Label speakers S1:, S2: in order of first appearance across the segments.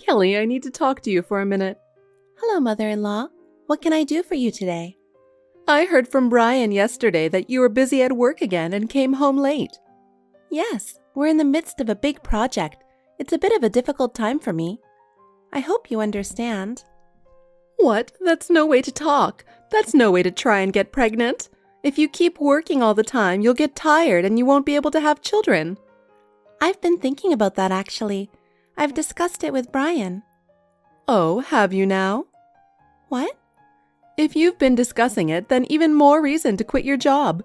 S1: Kelly, I need to talk to you for a minute.
S2: Hello, mother-in-law. What can I do for you today?
S1: I heard from Brian yesterday that you were busy at work again and came home late.
S2: Yes, we're in the midst of a big project. It's a bit of a difficult time for me. I hope you understand.
S1: What? That's no way to talk. That's no way to try and get pregnant. If you keep working all the time, you'll get tired and you won't be able to have children.
S2: I've been thinking about that actually. I've discussed it with Brian.
S1: Oh, have you now?
S2: What?
S1: If you've been discussing it, then even more reason to quit your job.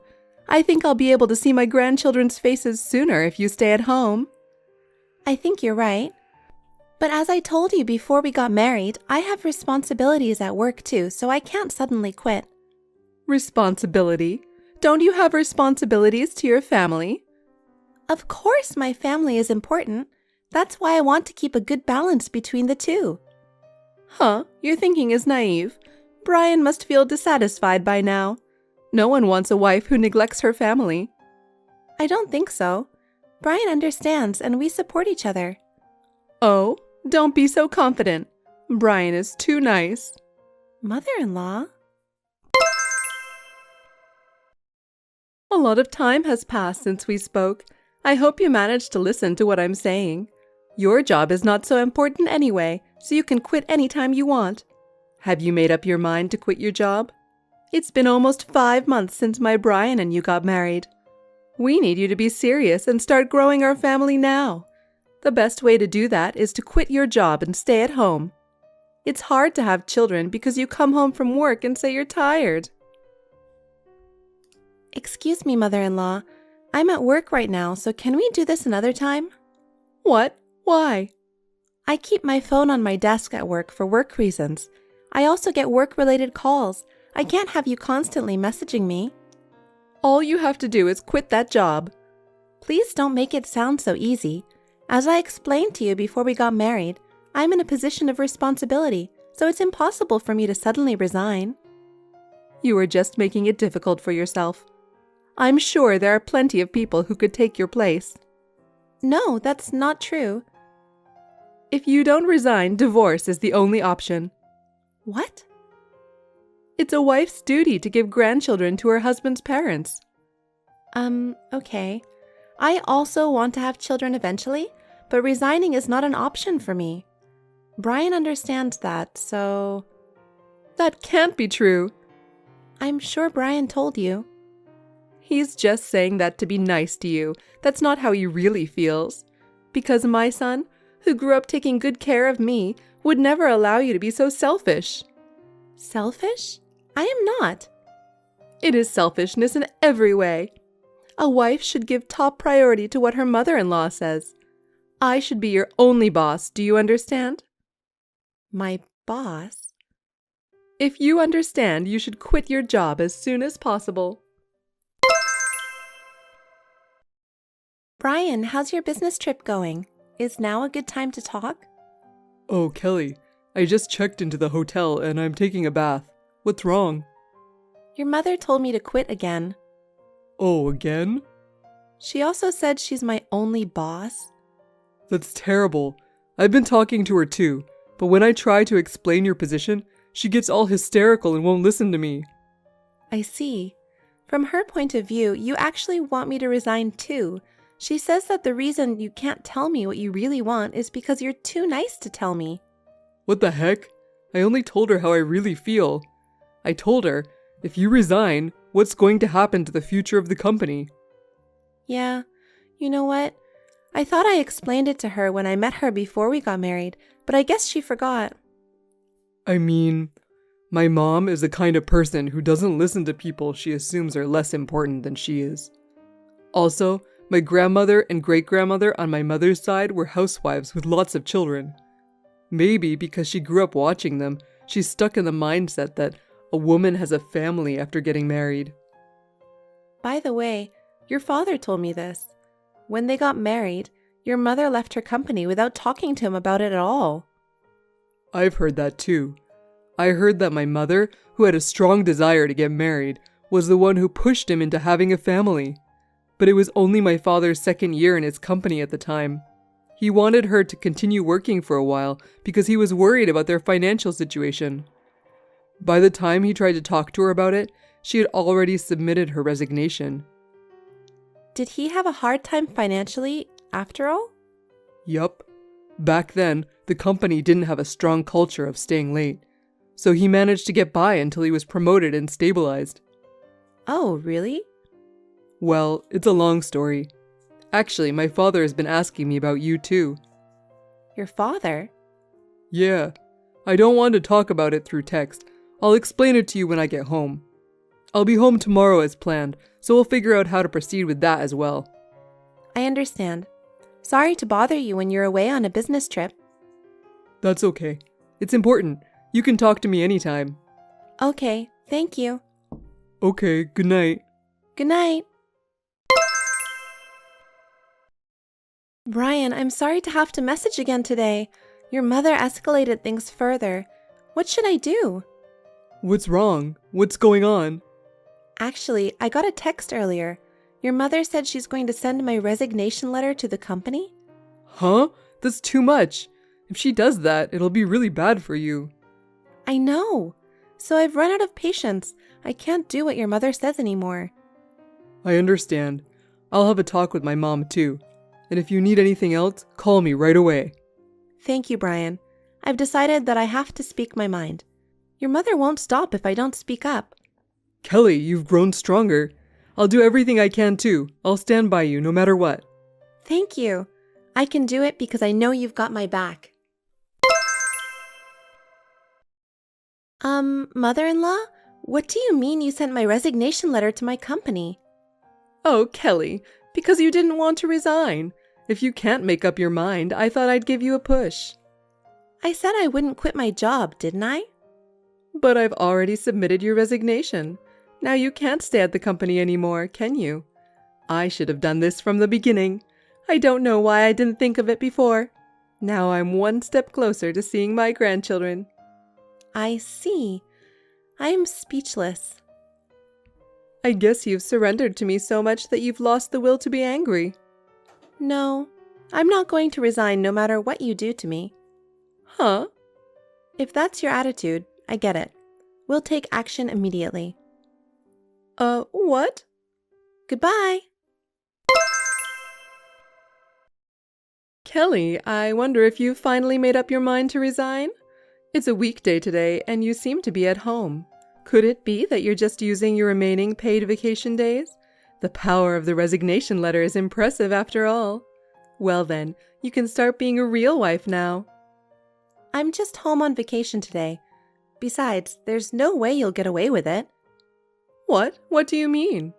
S1: I think I'll be able to see my grandchildren's faces sooner if you stay at home.
S2: I think you're right. But as I told you before we got married, I have responsibilities at work too, so I can't suddenly quit.
S1: Responsibility? Don't you have responsibilities to your family?
S2: Of course my family is important. That's why I want to keep a good balance between the two.
S1: Huh, your thinking is naive. Brian must feel dissatisfied by now. No one wants a wife who neglects her family.
S2: I don't think so. Brian understands and we support each other.
S1: Oh, don't be so confident. Brian is too nice.
S2: Mother-in-law?
S1: A lot of time has passed since we spoke. I hope you managed to listen to what I'm saying. Your job is not so important anyway, so you can quit anytime you want. Have you made up your mind to quit your job? It's been almost 5 months since my Brian and you got married. We need you to be serious and start growing our family now. The best way to do that is to quit your job and stay at home. It's hard to have children because you come home from work and say you're tired.
S2: Excuse me, mother-in-law. I'm at work right now, so can we do this another time?
S1: What? Why?
S2: I keep my phone on my desk at work for work reasons. I also get work-related calls. I can't have you constantly messaging me.
S1: All you have to do is quit that job.
S2: Please don't make it sound so easy. As I explained to you before we got married, I'm in a position of responsibility, so it's impossible for me to suddenly resign.
S1: You are just making it difficult for yourself. I'm sure there are plenty of people who could take your place.
S2: No, that's not true.
S1: If you don't resign, divorce is the only option.
S2: What?
S1: It's a wife's duty to give grandchildren to her husband's parents.
S2: Okay. I also want to have children eventually, but resigning is not an option for me. Brian understands that, so...
S1: That can't be true.
S2: I'm sure Brian told you.
S1: He's just saying that to be nice to you. That's not how he really feels. Because my son, who grew up taking good care of me, would never allow you to be so selfish.
S2: Selfish? I am not.
S1: It is selfishness in every way. A wife should give top priority to what her mother-in-law says. I should be your only boss, do you understand?
S2: My boss?
S1: If you understand, you should quit your job as soon as possible.
S2: Brian, how's your business trip going? Is now a good time to talk?
S3: Oh, Kelly, I just checked into the hotel and I'm taking a bath. What's wrong?
S2: Your mother told me to quit again.
S3: Oh, again?
S2: She also said she's my only boss.
S3: That's terrible. I've been talking to her too, but when I try to explain your position, she gets all hysterical and won't listen to me.
S2: I see. From her point of view, you actually want me to resign too. She says that the reason you can't tell me what you really want is because you're too nice to tell me.
S3: What the heck? I only told her how I really feel. I told her, if you resign, what's going to happen to the future of the company?
S2: Yeah, you know what? I thought I explained it to her when I met her before we got married, but I guess she forgot.
S3: I mean, my mom is the kind of person who doesn't listen to people she assumes are less important than she is. Also, my grandmother and great-grandmother on my mother's side were housewives with lots of children. Maybe because she grew up watching them, she's stuck in the mindset that a woman has a family after getting married.
S2: By the way, your father told me this. When they got married, your mother left her company without talking to him about it at all.
S3: I've heard that too. I heard that my mother, who had a strong desire to get married, was the one who pushed him into having a family. But it was only my father's second year in his company at the time. He wanted her to continue working for a while because he was worried about their financial situation. By the time he tried to talk to her about it, she had already submitted her resignation.
S2: Did he have a hard time financially after all?
S3: Yup. Back then, the company didn't have a strong culture of staying late, so he managed to get by until he was promoted and stabilized.
S2: Oh, really?
S3: Well, it's a long story. Actually, my father has been asking me about you too.
S2: Your father?
S3: Yeah. I don't want to talk about it through text. I'll explain it to you when I get home. I'll be home tomorrow as planned, so we'll figure out how to proceed with that as well.
S2: I understand. Sorry to bother you when you're away on a business trip.
S3: That's okay. It's important. You can talk to me anytime.
S2: Okay, thank you.
S3: Okay, good night.
S2: Good night. Brian, I'm sorry to have to message again today. Your mother escalated things further. What should I do?
S3: What's wrong? What's going on?
S2: Actually, I got a text earlier. Your mother said she's going to send my resignation letter to the company.
S3: Huh? That's too much. If she does that, it'll be really bad for you.
S2: I know. So I've run out of patience. I can't do what your mother says anymore.
S3: I understand. I'll have a talk with my mom too. And if you need anything else, call me right away.
S2: Thank you, Brian. I've decided that I have to speak my mind. Your mother won't stop if I don't speak up.
S3: Kelly, you've grown stronger. I'll do everything I can too. I'll stand by you no matter what.
S2: Thank you. I can do it because I know you've got my back. Mother-in-law? What do you mean you sent my resignation letter to my company?
S1: Oh, Kelly, because you didn't want to resign. If you can't make up your mind, I thought I'd give you a push.
S2: I said I wouldn't quit my job, didn't I?
S1: But I've already submitted your resignation. Now you can't stay at the company anymore, can you? I should have done this from the beginning. I don't know why I didn't think of it before. Now I'm one step closer to seeing my grandchildren.
S2: I see. I am speechless.
S1: I guess you've surrendered to me so much that you've lost the will to be angry.
S2: No, I'm not going to resign no matter what you do to me.
S1: Huh?
S2: If that's your attitude, I get it. We'll take action immediately.
S1: What?
S2: Goodbye.
S1: Kelly, I wonder if you've finally made up your mind to resign? It's a weekday today, and you seem to be at home. Could it be that you're just using your remaining paid vacation days? The power of the resignation letter is impressive after all. Well then, you can start being a real wife now.
S2: I'm just home on vacation today. Besides, there's no way you'll get away with it.
S1: What? What do you mean?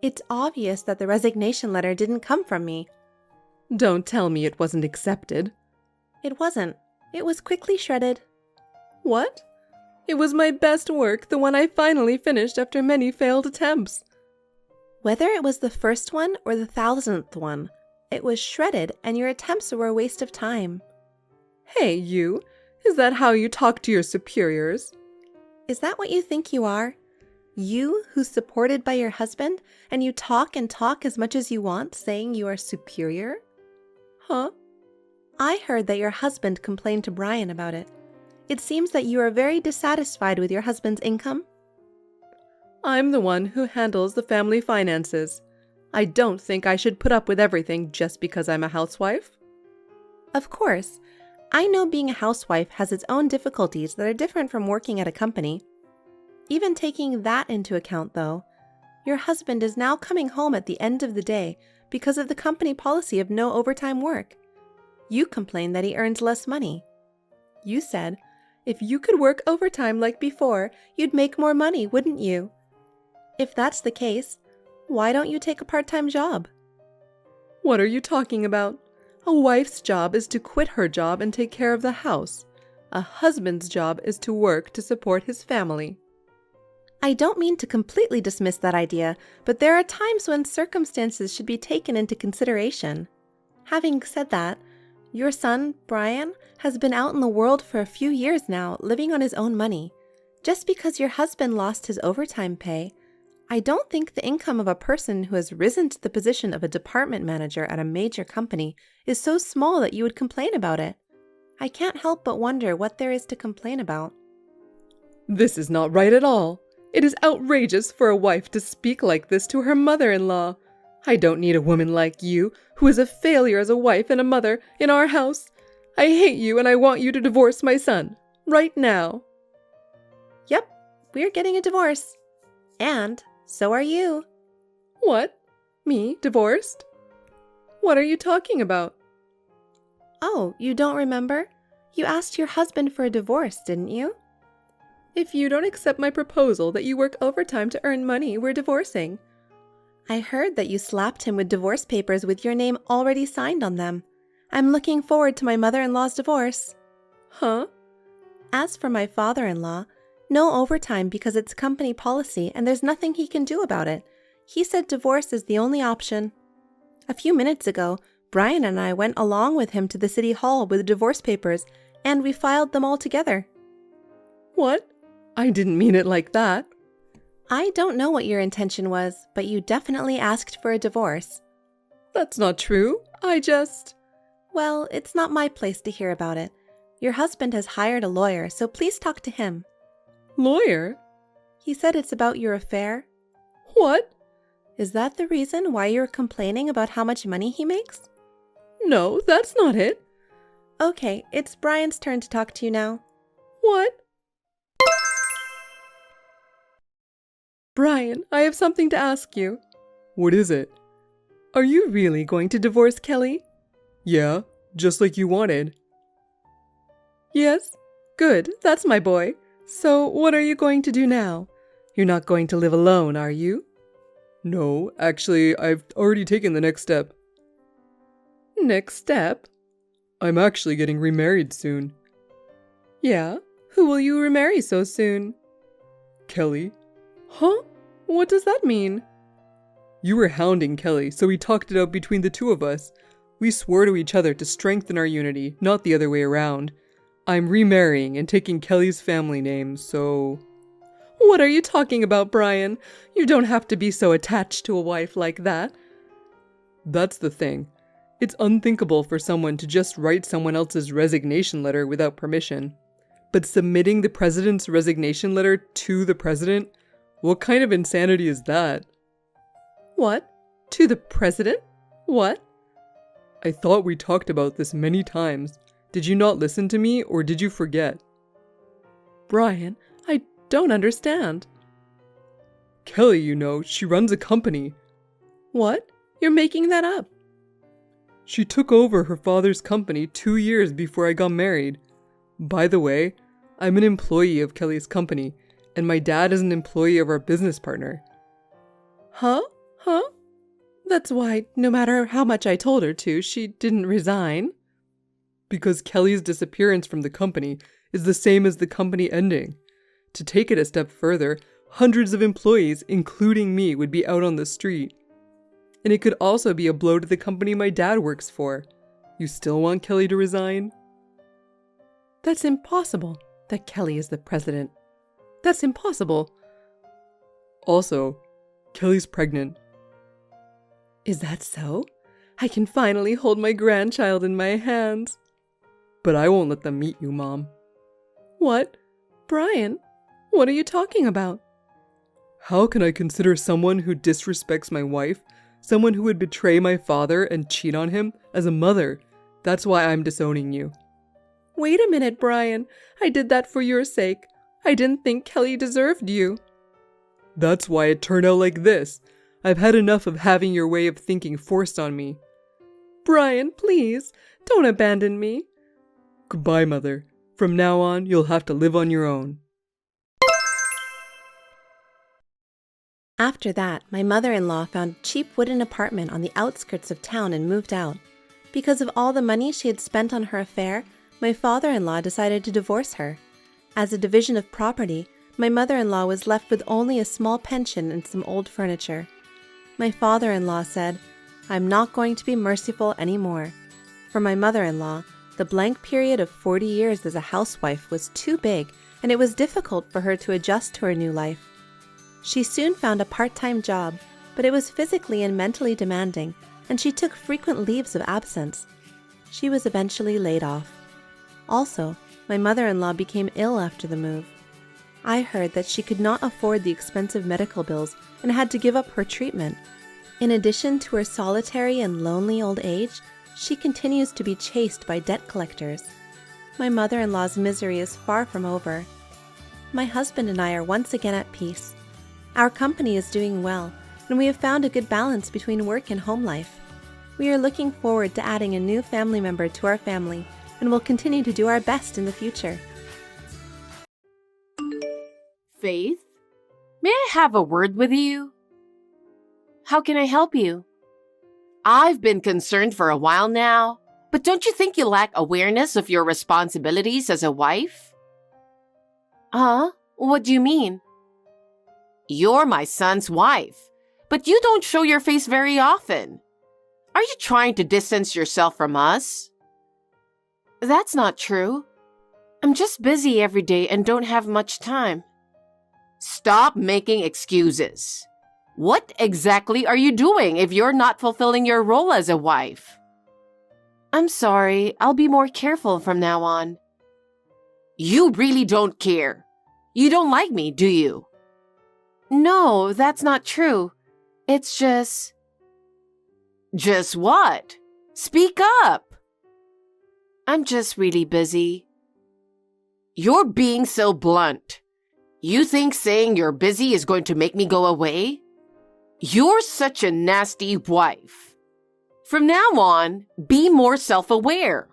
S2: It's obvious that the resignation letter didn't come from me.
S1: Don't tell me it wasn't accepted.
S2: It wasn't. It was quickly shredded.
S1: What? It was my best work, the one I finally finished after many failed attempts.
S2: Whether it was the first one or the 1000th one, it was shredded and your attempts were a waste of time.
S1: Hey, you! Is that how you talk to your superiors?
S2: Is that what you think you are? You, who's supported by your husband, and you talk and talk as much as you want, saying you are superior?
S1: Huh?
S2: I heard that your husband complained to Brian about it. It seems that you are very dissatisfied with your husband's income.
S1: I'm the one who handles the family finances. I don't think I should put up with everything just because I'm a housewife.
S2: Of course. I know being a housewife has its own difficulties that are different from working at a company. Even taking that into account, though, your husband is now coming home at the end of the day because of the company policy of no overtime work. You complain that he earns less money. You said, if you could work overtime like before, you'd make more money, wouldn't you? If that's the case, why don't you take a part-time job?
S1: What are you talking about? A wife's job is to quit her job and take care of the house. A husband's job is to work to support his family.
S2: I don't mean to completely dismiss that idea, but there are times when circumstances should be taken into consideration. Having said that, your son, Brian, has been out in the world for a few years now, living on his own money. Just because your husband lost his overtime pay, I don't think the income of a person who has risen to the position of a department manager at a major company is so small that you would complain about it. I can't help but wonder what there is to complain about.
S1: This is not right at all. It is outrageous for a wife to speak like this to her mother-in-law. I don't need a woman like you, who is a failure as a wife and a mother, in our house. I hate you and I want you to divorce my son. Right now.
S2: Yep, we're getting a divorce. And so are you.
S1: What? Me, divorced? What are you talking about?
S2: Oh, you don't remember? You asked your husband for a divorce, didn't you?
S1: If you don't accept my proposal that you work overtime to earn money, we're divorcing.
S2: I heard that you slapped him with divorce papers with your name already signed on them. I'm looking forward to my mother-in-law's divorce.
S1: Huh?
S2: As for my father-in-law, no overtime because it's company policy and there's nothing he can do about it. He said divorce is the only option. A few minutes ago, Brian and I went along with him to the city hall with divorce papers, and we filed them all together.
S1: What? I didn't mean it like that.
S2: I don't know what your intention was, but you definitely asked for a divorce.
S1: That's not true.
S2: Well, it's not my place to hear about it. Your husband has hired a lawyer, so please talk to him.
S1: Lawyer?
S2: He said it's about your affair.
S1: What?
S2: Is that the reason why you're complaining about how much money he makes?
S1: No, that's not it.
S2: Okay, it's Brian's turn to talk to you now.
S1: What? Brian, I have something to ask you.
S3: What is it?
S1: Are you really going to divorce Kelly?
S3: Yeah, just like you wanted.
S1: Yes? Good, that's my boy. So what are you going to do now? You're not going to live alone, are you?
S3: No, actually, I've already taken the next step.
S1: Next step?
S3: I'm actually getting remarried soon.
S1: Yeah? Who will you remarry so soon?
S3: Kelly.
S1: Huh? What does that mean?
S3: You were hounding Kelly, so we talked it out between the two of us. We swore to each other to strengthen our unity, not the other way around. I'm remarrying and taking Kelly's family name, so...
S1: What are you talking about, Brian? You don't have to be so attached to a wife like that.
S3: That's the thing. It's unthinkable for someone to just write someone else's resignation letter without permission. But submitting the president's resignation letter to the president? What kind of insanity is that?
S1: What? To the president? What?
S3: I thought we talked about this many times. Did you not listen to me, or did you forget?
S1: Brian, I don't understand.
S3: Kelly, you know, she runs a company.
S1: What? You're making that up.
S3: She took over her father's company 2 years before I got married. By the way, I'm an employee of Kelly's company, and my dad is an employee of our business partner.
S1: Huh? That's why, no matter how much I told her to, she didn't resign.
S3: Because Kelly's disappearance from the company is the same as the company ending. To take it a step further, hundreds of employees, including me, would be out on the street. And it could also be a blow to the company my dad works for. You still want Kelly to resign?
S1: That's impossible, that Kelly is the president. That's impossible.
S3: Also, Kelly's pregnant.
S1: Is that so? I can finally hold my grandchild in my hands.
S3: But I won't let them meet you, Mom.
S1: What? Brian, what are you talking about?
S3: How can I consider someone who disrespects my wife, someone who would betray my father and cheat on him, as a mother? That's why I'm disowning you.
S1: Wait a minute, Brian. I did that for your sake. I didn't think Kelly deserved you.
S3: That's why it turned out like this. I've had enough of having your way of thinking forced on me.
S1: Brian, please, don't abandon me.
S3: Goodbye, Mother. From now on, you'll have to live on your own.
S2: After that, my mother-in-law found a cheap wooden apartment on the outskirts of town and moved out. Because of all the money she had spent on her affair, my father-in-law decided to divorce her. As a division of property, my mother-in-law was left with only a small pension and some old furniture. My father-in-law said, "I'm not going to be merciful anymore." For my mother-in-law, the blank period of 40 years as a housewife was too big, and it was difficult for her to adjust to her new life. She soon found a part-time job, but it was physically and mentally demanding, and she took frequent leaves of absence. She was eventually laid off. Also, my mother-in-law became ill after the move. I heard that she could not afford the expensive medical bills and had to give up her treatment. In addition to her solitary and lonely old age, she continues to be chased by debt collectors. My mother-in-law's misery is far from over. My husband and I are once again at peace. Our company is doing well, and we have found a good balance between work and home life. We are looking forward to adding a new family member to our family, and will continue to do our best in the future.
S4: Faith, may I have a word with you? How can I help you? I've been concerned for a while now, but don't you think you lack awareness of your responsibilities as a wife? Huh? What do you mean? You're my son's wife, but you don't show your face very often. Are you trying to distance yourself from us? That's not true. I'm just busy every day and don't have much time. Stop making excuses. What exactly are you doing if you're not fulfilling your role as a wife? I'm sorry, I'll be more careful from now on. You really don't care. You don't like me, do you? No, that's not true. It's just... Just what? Speak up. I'm just really busy. You're being so blunt. You think saying you're busy is going to make me go away? You're such a nasty wife. From now on, be more self-aware.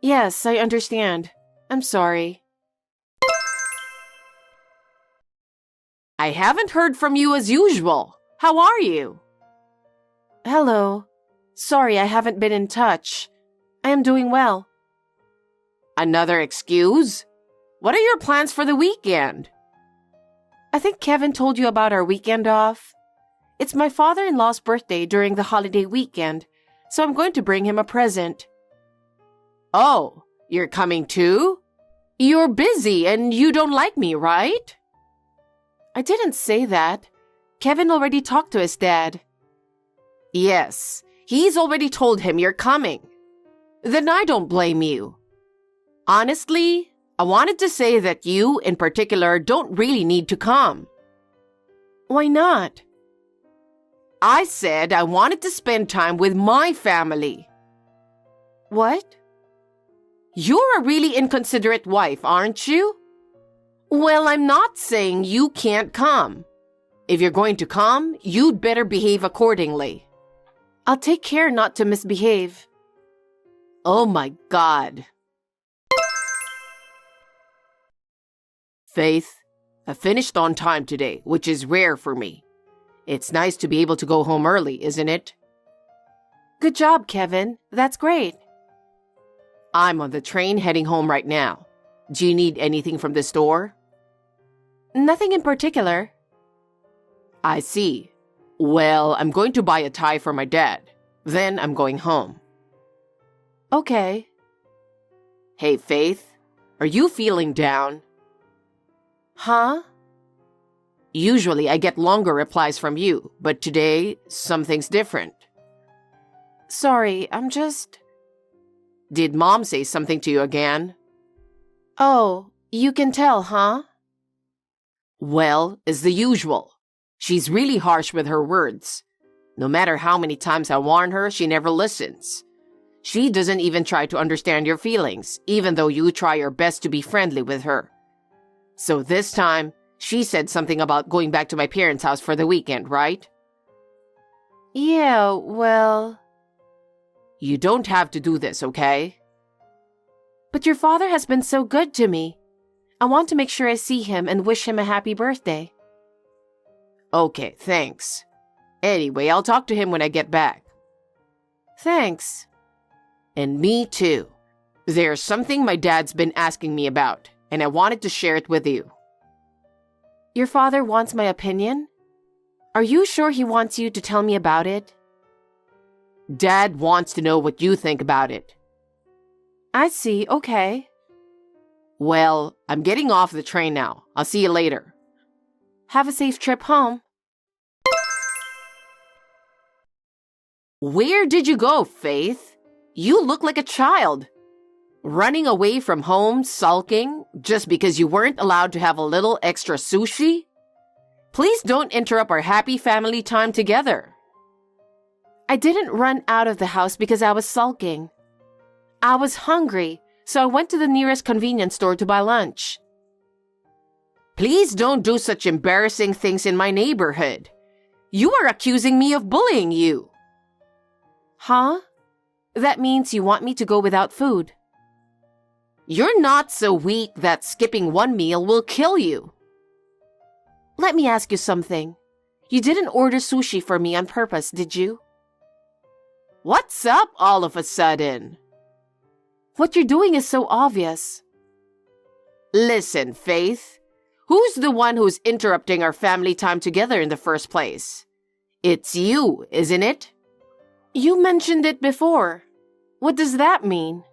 S4: Yes, I understand. I'm sorry. I haven't heard from you as usual. How are you? Hello. Sorry, I haven't been in touch. I am doing well. Another excuse? What are your plans for the weekend? I think Kevin told you about our weekend off. It's my father-in-law's birthday during the holiday weekend, so I'm going to bring him a present. Oh, you're coming too? You're busy and you don't like me, right? I didn't say that. Kevin already talked to his dad. Yes, he's already told him you're coming. Then I don't blame you. Honestly, I wanted to say that you, in particular, don't really need to come. Why not? I said I wanted to spend time with my family. What? You're a really inconsiderate wife, aren't you? Well, I'm not saying you can't come. If you're going to come, you'd better behave accordingly. I'll take care not to misbehave. Oh my God. Faith, I finished on time today, which is rare for me. It's nice to be able to go home early, isn't it? Good job, Kevin. That's great. I'm on the train heading home right now. Do you need anything from the store? Nothing in particular. I see. Well, I'm going to buy a tie for my dad. Then I'm going home. Okay. Hey, Faith, are you feeling down? Huh? Usually I get longer replies from you, but today something's different. Sorry, I'm just... Did Mom say something to you again? Oh, you can tell, huh? Well, it's the usual. She's really harsh with her words. No matter how many times I warn her, she never listens. She doesn't even try to understand your feelings, even though you try your best to be friendly with her. So this time, she said something about going back to my parents' house for the weekend, right? Yeah, well... You don't have to do this, okay? But your father has been so good to me. I want to make sure I see him and wish him a happy birthday. Okay, thanks. Anyway, I'll talk to him when I get back. Thanks. And me too. There's something my dad's been asking me about, and I wanted to share it with you. Your father wants my opinion? Are you sure he wants you to tell me about it? Dad wants to know what you think about it. I see, okay. Well, I'm getting off the train now. I'll see you later. Have a safe trip home. Where did you go, Faith? You look like a child. Running away from home, sulking, just because you weren't allowed to have a little extra sushi? Please don't interrupt our happy family time together. I didn't run out of the house because I was sulking. I was hungry, so I went to the nearest convenience store to buy lunch. Please don't do such embarrassing things in my neighborhood. You are accusing me of bullying you. Huh? That means you want me to go without food. You're not so weak that skipping one meal will kill you. Let me ask you something. You didn't order sushi for me on purpose, did you? What's up all of a sudden? What you're doing is so obvious. Listen, Faith. Who's the one who's interrupting our family time together in the first place? It's you, isn't it? You mentioned it before. What does that mean?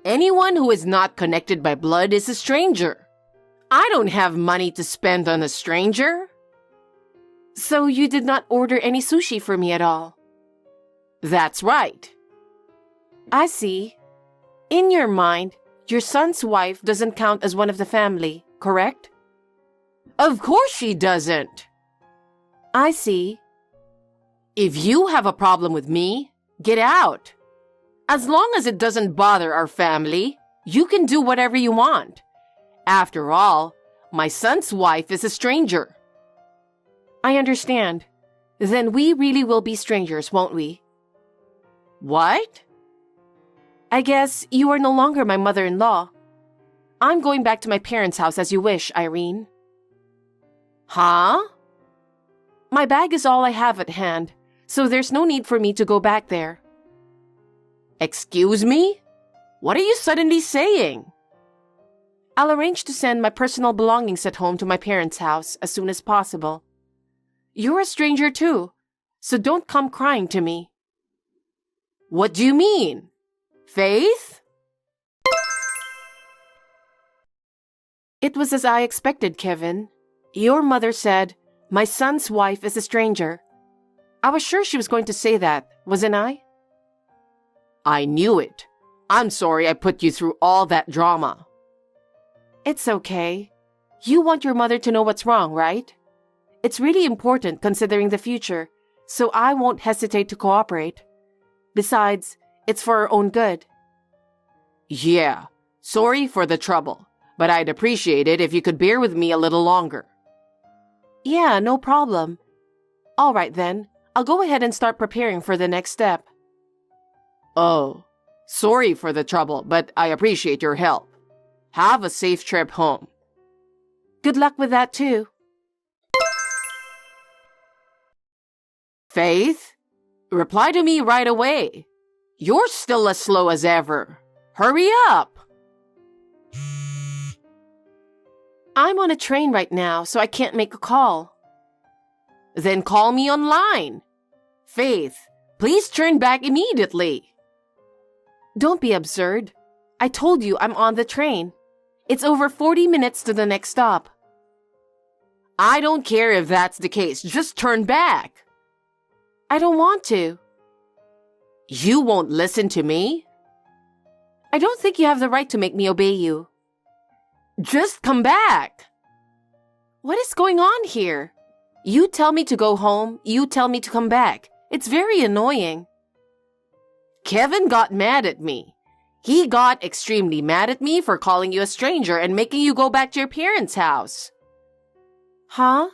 S4: Anyone who is not connected by blood is a stranger. I don't have money to spend on a stranger. So you did not order any sushi for me at all? That's right. I see. In your mind, your son's wife doesn't count as one of the family, correct? Of course she doesn't. I see. If you have a problem with me, get out. As long as it doesn't bother our family, you can do whatever you want. After all, my son's wife is a stranger. I understand. Then we really will be strangers, won't we? What? I guess you are no longer my mother-in-law. I'm going back to my parents' house as you wish, Irene. Huh? My bag is all I have at hand, so there's no need for me to go back there. Excuse me? What are you suddenly saying? I'll arrange to send my personal belongings at home to my parents' house as soon as possible. You're a stranger too, so don't come crying to me. What do you mean? Faith? It was as I expected, Kevin. Your mother said, "My son's wife is a stranger." I was sure she was going to say that, wasn't I? I knew it. I'm sorry I put you through all that drama. It's okay. You want your mother to know what's wrong, right? It's really important considering the future, so I won't hesitate to cooperate. Besides, it's for our own good. Yeah, sorry for the trouble, but I'd appreciate it if you could bear with me a little longer. Yeah, no problem. All right then, I'll go ahead and start preparing for the next step. Oh, sorry for the trouble, but I appreciate your help. Have a safe trip home. Good luck with that too. Faith, reply to me right away. You're still as slow as ever. Hurry up. I'm on a train right now, so I can't make a call. Then call me online. Faith, please turn back immediately. Don't be absurd. I told you I'm on the train. It's over 40 minutes to the next stop. I don't care if that's the case. Just turn back. I don't want to. You won't listen to me? I don't think you have the right to make me obey you. Just come back. What is going on here? You tell me to go home, you tell me to come back. It's very annoying. Kevin got mad at me. He got extremely mad at me for calling you a stranger and making you go back to your parents' house. Huh?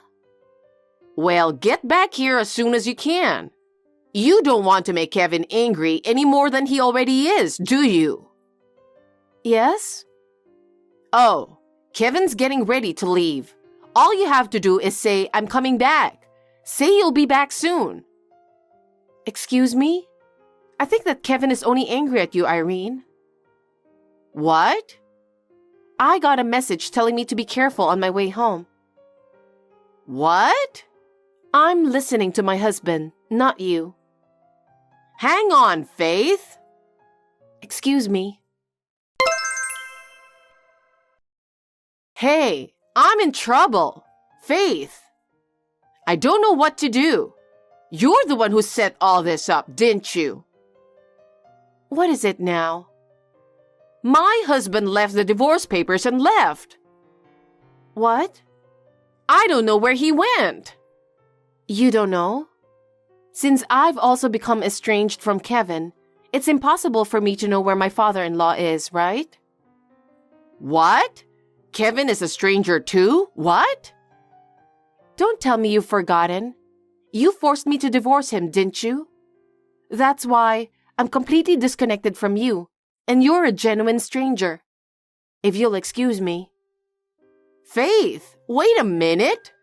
S4: Well, get back here as soon as you can. You don't want to make Kevin angry any more than he already is, do you? Yes? Oh, Kevin's getting ready to leave. All you have to do is say, "I'm coming back." Say you'll be back soon. Excuse me? I think that Kevin is only angry at you, Irene. What? I got a message telling me to be careful on my way home. What? I'm listening to my husband, not you. Hang on, Faith. Excuse me. Hey, I'm in trouble. Faith, I don't know what to do. You're the one who set all this up, didn't you? What is it now? My husband left the divorce papers and left. What? I don't know where he went. You don't know? Since I've also become estranged from Kevin, it's impossible for me to know where my father-in-law is, right? What? Kevin is a stranger too? What? Don't tell me you've forgotten. You forced me to divorce him, didn't you? That's why I'm completely disconnected from you, and you're a genuine stranger. If you'll excuse me. Faith, wait a minute.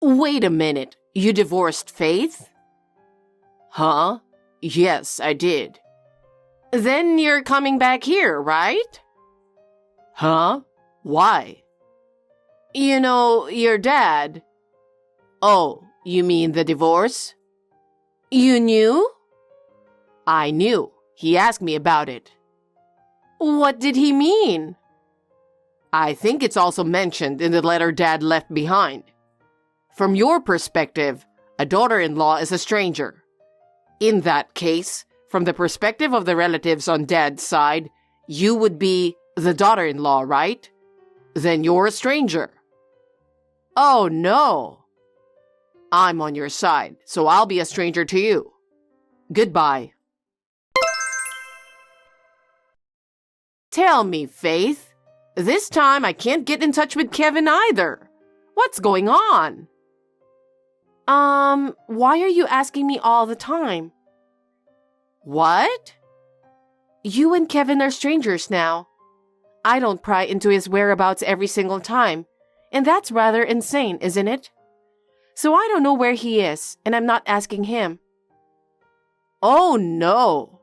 S4: Wait a minute. You divorced Faith? Huh? Yes, I did. Then you're coming back here, right? Huh? Why? You know, your dad. Oh, you mean the divorce? You knew? I knew. He asked me about it. What did he mean? I think it's also mentioned in the letter Dad left behind. From your perspective, a daughter-in-law is a stranger. In that case, from the perspective of the relatives on Dad's side, you would be the daughter-in-law, right? Then you're a stranger. Oh, no. I'm on your side, so I'll be a stranger to you. Goodbye. Tell me, Faith. This time I can't get in touch with Kevin either. What's going on? Why are you asking me all the time? What? You and Kevin are strangers now. I don't pry into his whereabouts every single time, and that's rather insane, isn't it? So I don't know where he is, and I'm not asking him. Oh, no.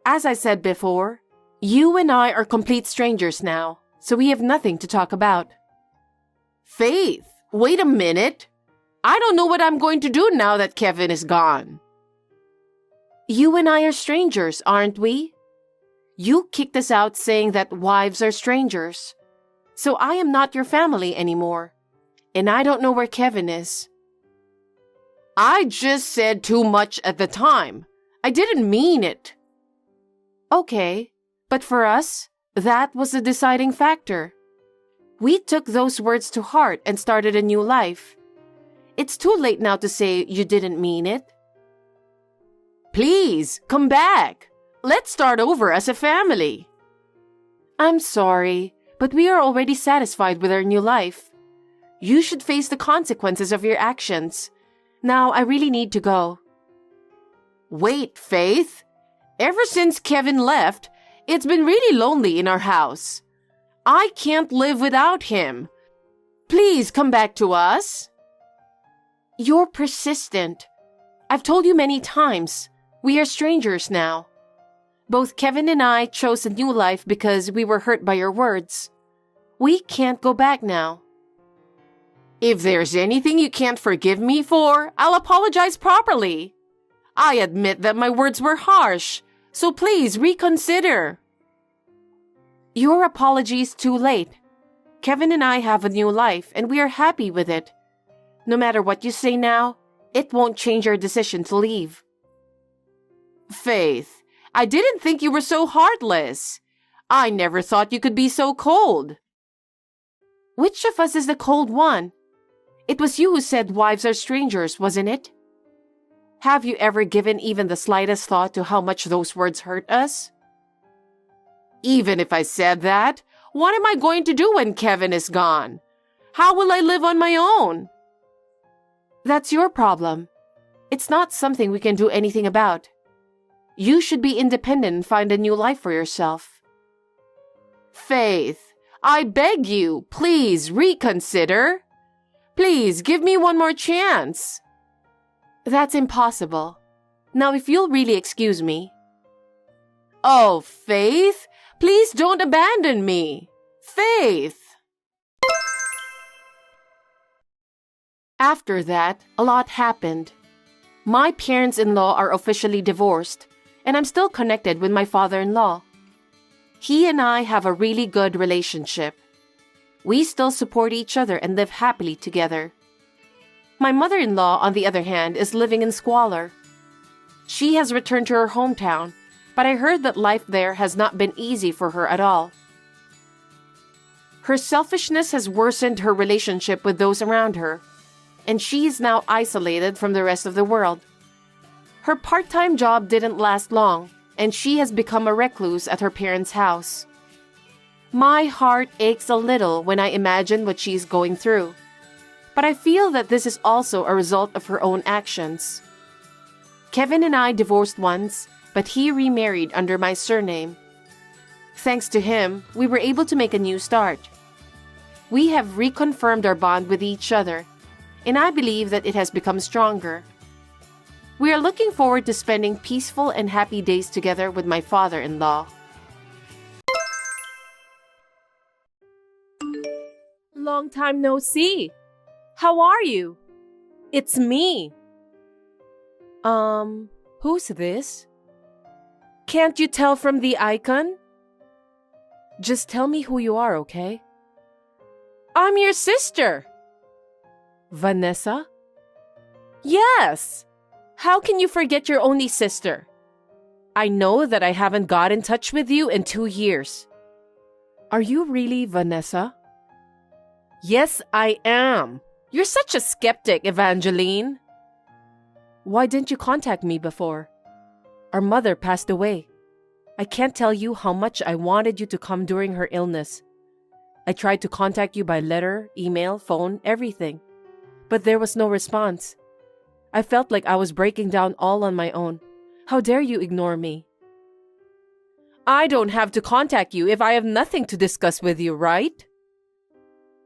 S4: As I said before, you and I are complete strangers now, so we have nothing to talk about. Faith, wait a minute. I don't know what I'm going to do now that Kevin is gone. You and I are strangers, aren't we? You kicked us out saying that wives are strangers. So I am not your family anymore. And I don't know where Kevin is. I just said too much at the time. I didn't mean it. Okay, but for us, that was the deciding factor. We took those words to heart and started a new life. It's too late now to say you didn't mean it. Please, come back. Let's start over as a family. I'm sorry, but we are already satisfied with our new life. You should face the consequences of your actions. Now I really need to go. Wait, Faith. Ever since Kevin left, it's been really lonely in our house. I can't live without him. Please come back to us. You're persistent. I've told you many times. We are strangers now. Both Kevin and I chose a new life because we were hurt by your words. We can't go back now. If there's anything you can't forgive me for, I'll apologize properly. I admit that my words were harsh, so please reconsider. Your apology is too late. Kevin and I have a new life, and we are happy with it. No matter what you say now, it won't change our decision to leave. Faith, I didn't think you were so heartless. I never thought you could be so cold. Which of us is the cold one? It was you who said wives are strangers, wasn't it? Have you ever given even the slightest thought to how much those words hurt us? Even if I said that, what am I going to do when Kevin is gone? How will I live on my own? That's your problem. It's not something we can do anything about. You should be independent and find a new life for yourself. Faith, I beg you, please reconsider. Please give me one more chance. That's impossible. Now, if you'll really excuse me. Oh, Faith, please don't abandon me. Faith. After that, a lot happened. My parents-in-law are officially divorced, and I'm still connected with my father-in-law. He and I have a really good relationship. We still support each other and live happily together. My mother-in-law, on the other hand, is living in squalor. She has returned to her hometown, but I heard that life there has not been easy for her at all. Her selfishness has worsened her relationship with those around her, and she is now isolated from the rest of the world. Her part-time job didn't last long, and she has become a recluse at her parents' house. My heart aches a little when I imagine what she's going through, but I feel that this is also a result of her own actions. Kevin and I divorced once, but he remarried under my surname. Thanks to him, we were able to make a new start. We have reconfirmed our bond with each other, and I believe that it has become stronger. We are looking forward to spending peaceful and happy days together with my father-in-law. Long time no see. How are you? It's me. Who's this? Can't you tell from the icon? Just tell me who you are, okay? I'm your sister. Vanessa? Yes. How can you forget your only sister? I know that I haven't got in touch with you in 2 years. Are you really Vanessa? Yes, I am. You're such a skeptic, Evangeline. Why didn't you contact me before? Our mother passed away. I can't tell you how much I wanted you to come during her illness. I tried to contact you by letter, email, phone, everything. But there was no response. I felt like I was breaking down all on my own. How dare you ignore me? I don't have to contact you if I have nothing to discuss with you, right?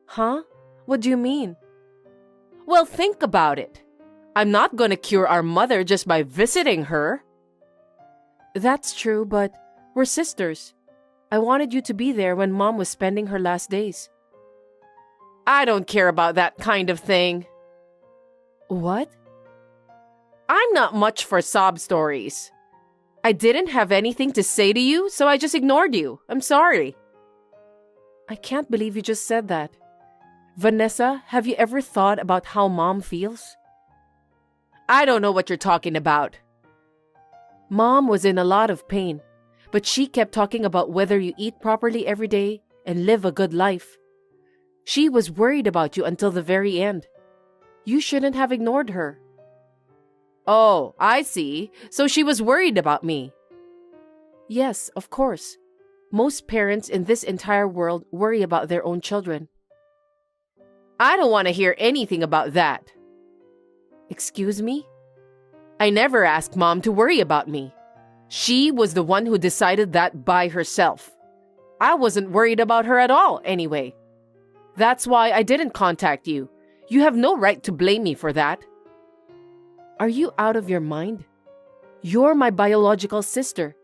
S4: Huh? What do you mean? Well, think about it. I'm not going to cure our mother just by visiting her. That's true, but we're sisters. I wanted you to be there when Mom was spending her last days. I don't care about that kind of thing. What? I'm not much for sob stories. I didn't have anything to say to you, so I just ignored you. I'm sorry. I can't believe you just said that. Vanessa, have you ever thought about how Mom feels? I don't know what you're talking about. Mom was in a lot of pain, but she kept talking about whether you eat properly every day and live a good life. She was worried about you until the very end. You shouldn't have ignored her. Oh, I see. So she was worried about me. Yes, of course. Most parents in this entire world worry about their own children. I don't want to hear anything about that. Excuse me? I never asked Mom to worry about me. She was the one who decided that by herself. I wasn't worried about her at all, anyway. That's why I didn't contact you. You have no right to blame me for that. Are you out of your mind? You're my biological sister.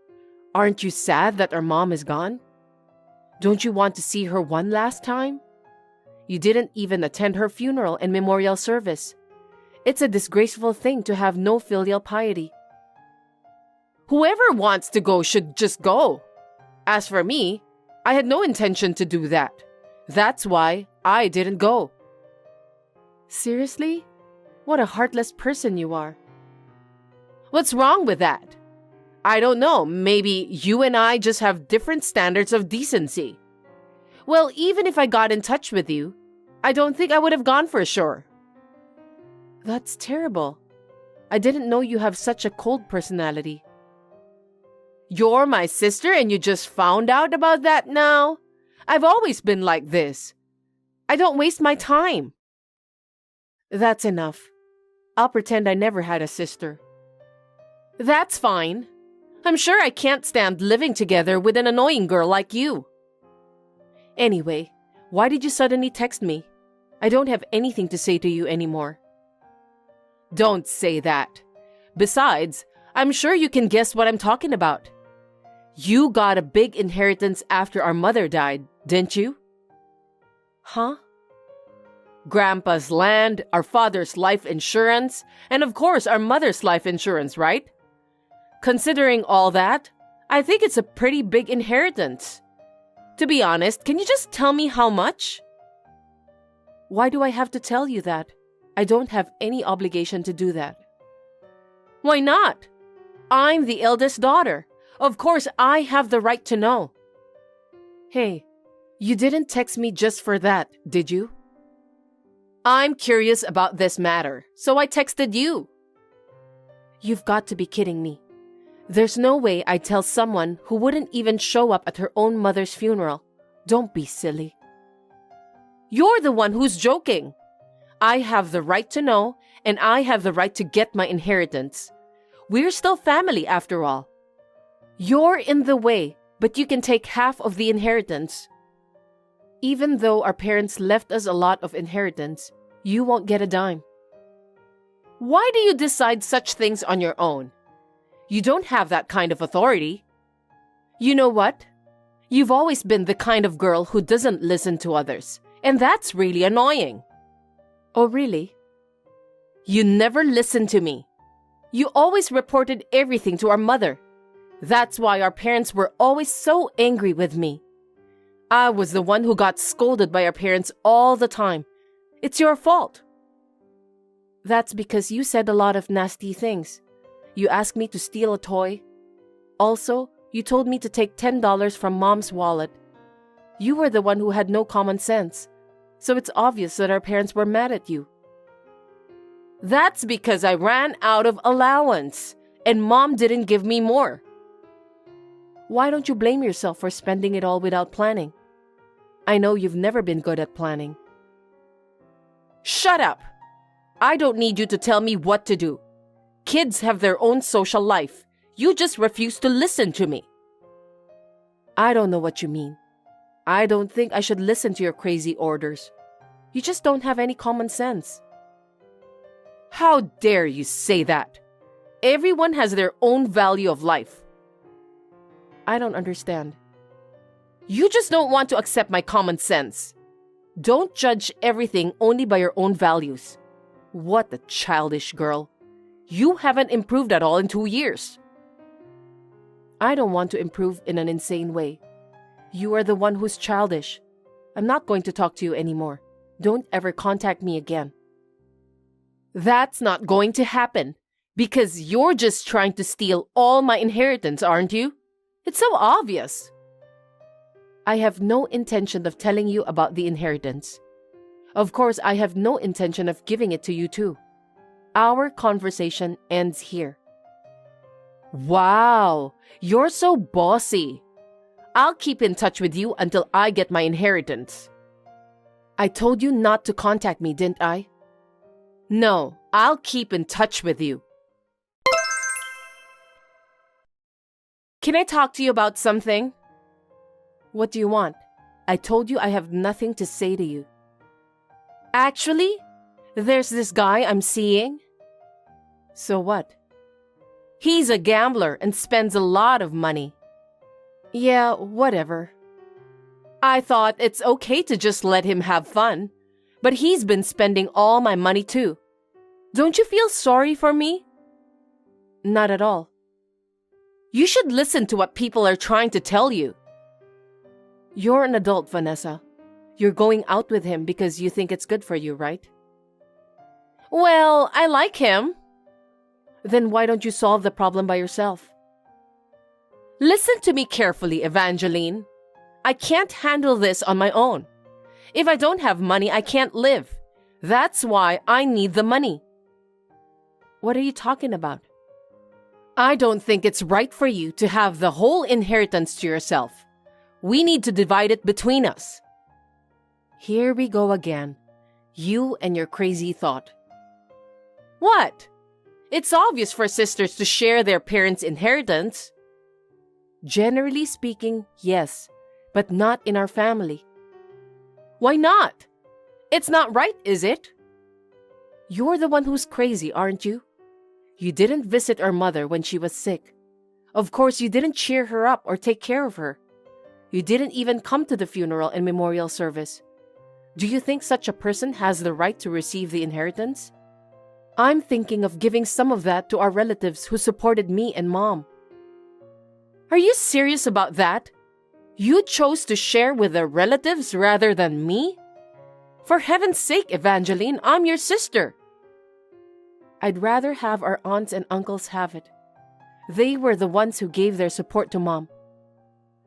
S4: Aren't you sad that our mom is gone? Don't you want to see her one last time? You didn't even attend her funeral and memorial service. It's a disgraceful thing to have no filial piety. Whoever wants to go should just go. As for me, I had no intention to do that. That's why I didn't go. Seriously? What a heartless person you are. What's wrong with that? I don't know, maybe you and I just have different standards of decency. Well, even if I got in touch with you, I don't think I would have gone for sure. That's terrible. I didn't know you have such a cold personality. You're my sister and you just found out about that now? I've always been like this. I don't waste my time. That's enough. I'll pretend I never had a sister. That's fine. I'm sure I can't stand living together with an annoying girl like you. Anyway, why did you suddenly text me? I don't have anything to say to you anymore. Don't say that. Besides, I'm sure you can guess what I'm talking about. You got a big inheritance after our mother died, didn't you? Huh? Grandpa's land, our father's life insurance, and of course our mother's life insurance, right? Considering all that, I think it's a pretty big inheritance. To be honest, can you just tell me how much? Why do I have to tell you that? I don't have any obligation to do that. Why not? I'm the eldest daughter. Of course, I have the right to know. Hey, you didn't text me just for that, did you? I'm curious about this matter, so I texted you. You've got to be kidding me. There's no way I'd tell someone who wouldn't even show up at her own mother's funeral. Don't be silly. You're the one who's joking. I have the right to know, and I have the right to get my inheritance. We're still family after all. You're in the way, but you can take half of the inheritance. Even though our parents left us a lot of inheritance, you won't get a dime. Why do you decide such things on your own? You don't have that kind of authority. You know what? You've always been the kind of girl who doesn't listen to others, and that's really annoying. Oh, really? You never listened to me. You always reported everything to our mother. That's why our parents were always so angry with me. I was the one who got scolded by our parents all the time. It's your fault. That's because you said a lot of nasty things. You asked me to steal a toy. Also, you told me to take $10 from Mom's wallet. You were the one who had no common sense. So it's obvious that our parents were mad at you. That's because I ran out of allowance, and Mom didn't give me more. Why don't you blame yourself for spending it all without planning? I know you've never been good at planning. Shut up! I don't need you to tell me what to do. Kids have their own social life. You just refuse to listen to me. I don't know what you mean. I don't think I should listen to your crazy orders. You just don't have any common sense. How dare you say that? Everyone has their own value of life. I don't understand. You just don't want to accept my common sense. Don't judge everything only by your own values. What a childish girl. You haven't improved at all in 2 years. I don't want to improve in an insane way. You are the one who's childish. I'm not going to talk to you anymore. Don't ever contact me again. That's not going to happen, because you're just trying to steal all my inheritance, aren't you? It's so obvious. I have no intention of telling you about the inheritance. Of course, I have no intention of giving it to you too. Our conversation ends here. Wow, you're so bossy. I'll keep in touch with you until I get my inheritance. I told you not to contact me, didn't I? No, I'll keep in touch with you. Can I talk to you about something? What do you want? I told you I have nothing to say to you. Actually, there's this guy I'm seeing. So what? He's a gambler and spends a lot of money. Yeah, whatever. I thought it's okay to just let him have fun, but he's been spending all my money too. Don't you feel sorry for me? Not at all. You should listen to what people are trying to tell you. You're an adult, Vanessa. You're going out with him because you think it's good for you, right? Well, I like him. Then why don't you solve the problem by yourself? Listen to me carefully, Evangeline. I can't handle this on my own. If I don't have money, I can't live. That's why I need the money. What are you talking about? I don't think it's right for you to have the whole inheritance to yourself. We need to divide it between us. Here we go again. You and your crazy thought. What? It's obvious for sisters to share their parents' inheritance. Generally speaking, yes, but not in our family. Why not? It's not right, is it? You're the one who's crazy, aren't you? You didn't visit our mother when she was sick. Of course, you didn't cheer her up or take care of her. You didn't even come to the funeral and memorial service. Do you think such a person has the right to receive the inheritance? I'm thinking of giving some of that to our relatives who supported me and Mom. Are you serious about that? You chose to share with their relatives rather than me? For heaven's sake, Evangeline, I'm your sister. I'd rather have our aunts and uncles have it. They were the ones who gave their support to Mom.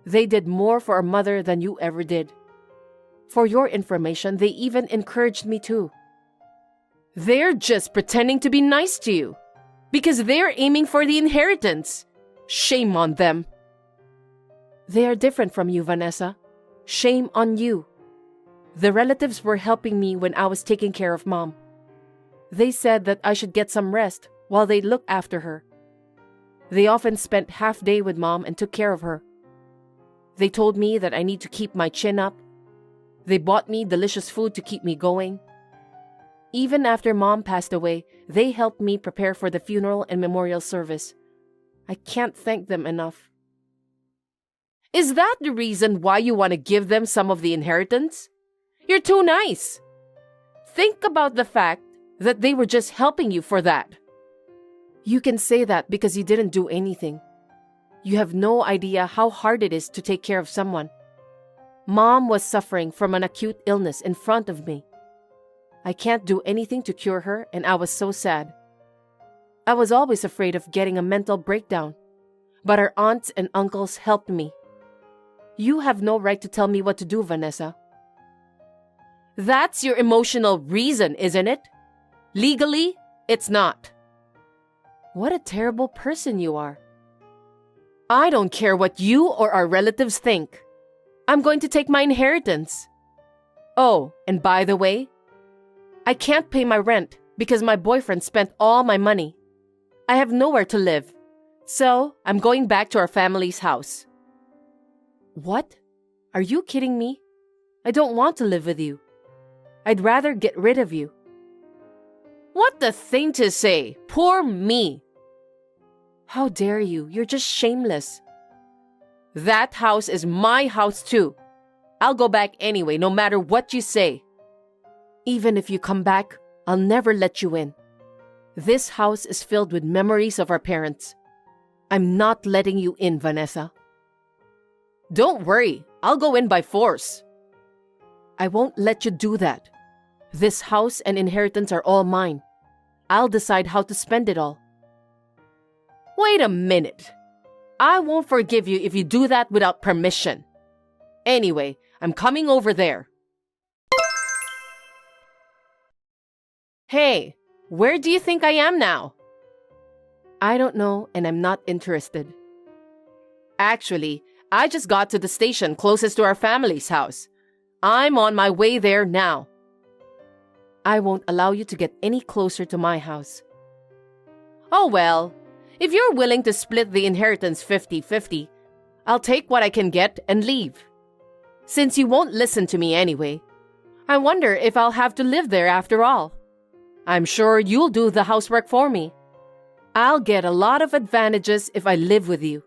S4: They did more for our mother than you ever did. For your information, they even encouraged me too. They're just pretending to be nice to you because they're aiming for the inheritance. Shame on them. They are different from you, Vanessa. Shame on you. The relatives were helping me when I was taking care of Mom. They said that I should get some rest while they look after her. They often spent half day with Mom and took care of her. They told me that I need to keep my chin up. They bought me delicious food to keep me going. Even after Mom passed away, they helped me prepare for the funeral and memorial service. I can't thank them enough. Is that the reason why you want to give them some of the inheritance? You're too nice. Think about the fact that they were just helping you for that. You can say that because you didn't do anything. You have no idea how hard it is to take care of someone. Mom was suffering from an acute illness in front of me. I can't do anything to cure her, and I was so sad. I was always afraid of getting a mental breakdown, but our aunts and uncles helped me. You have no right to tell me what to do, Vanessa. That's your emotional reason, isn't it? Legally, it's not. What a terrible person you are. I don't care what you or our relatives think. I'm going to take my inheritance. Oh, and by the way, I can't pay my rent because my boyfriend spent all my money. I have nowhere to live, so I'm going back to our family's house. What? Are you kidding me? I don't want to live with you. I'd rather get rid of you. What the thing to say? Poor me. How dare you? You're just shameless. That house is my house too. I'll go back anyway, no matter what you say. Even if you come back, I'll never let you in. This house is filled with memories of our parents. I'm not letting you in, Vanessa. Don't worry, I'll go in by force. I won't let you do that. This house and inheritance are all mine. I'll decide how to spend it all. Wait a minute. I won't forgive you if you do that without permission. Anyway, I'm coming over there. Hey, where do you think I am now? I don't know, and I'm not interested. Actually, I just got to the station closest to our family's house. I'm on my way there now. I won't allow you to get any closer to my house. Oh well, if you're willing to split the inheritance 50-50, I'll take what I can get and leave. Since you won't listen to me anyway, I wonder if I'll have to live there after all. I'm sure you'll do the housework for me. I'll get a lot of advantages if I live with you.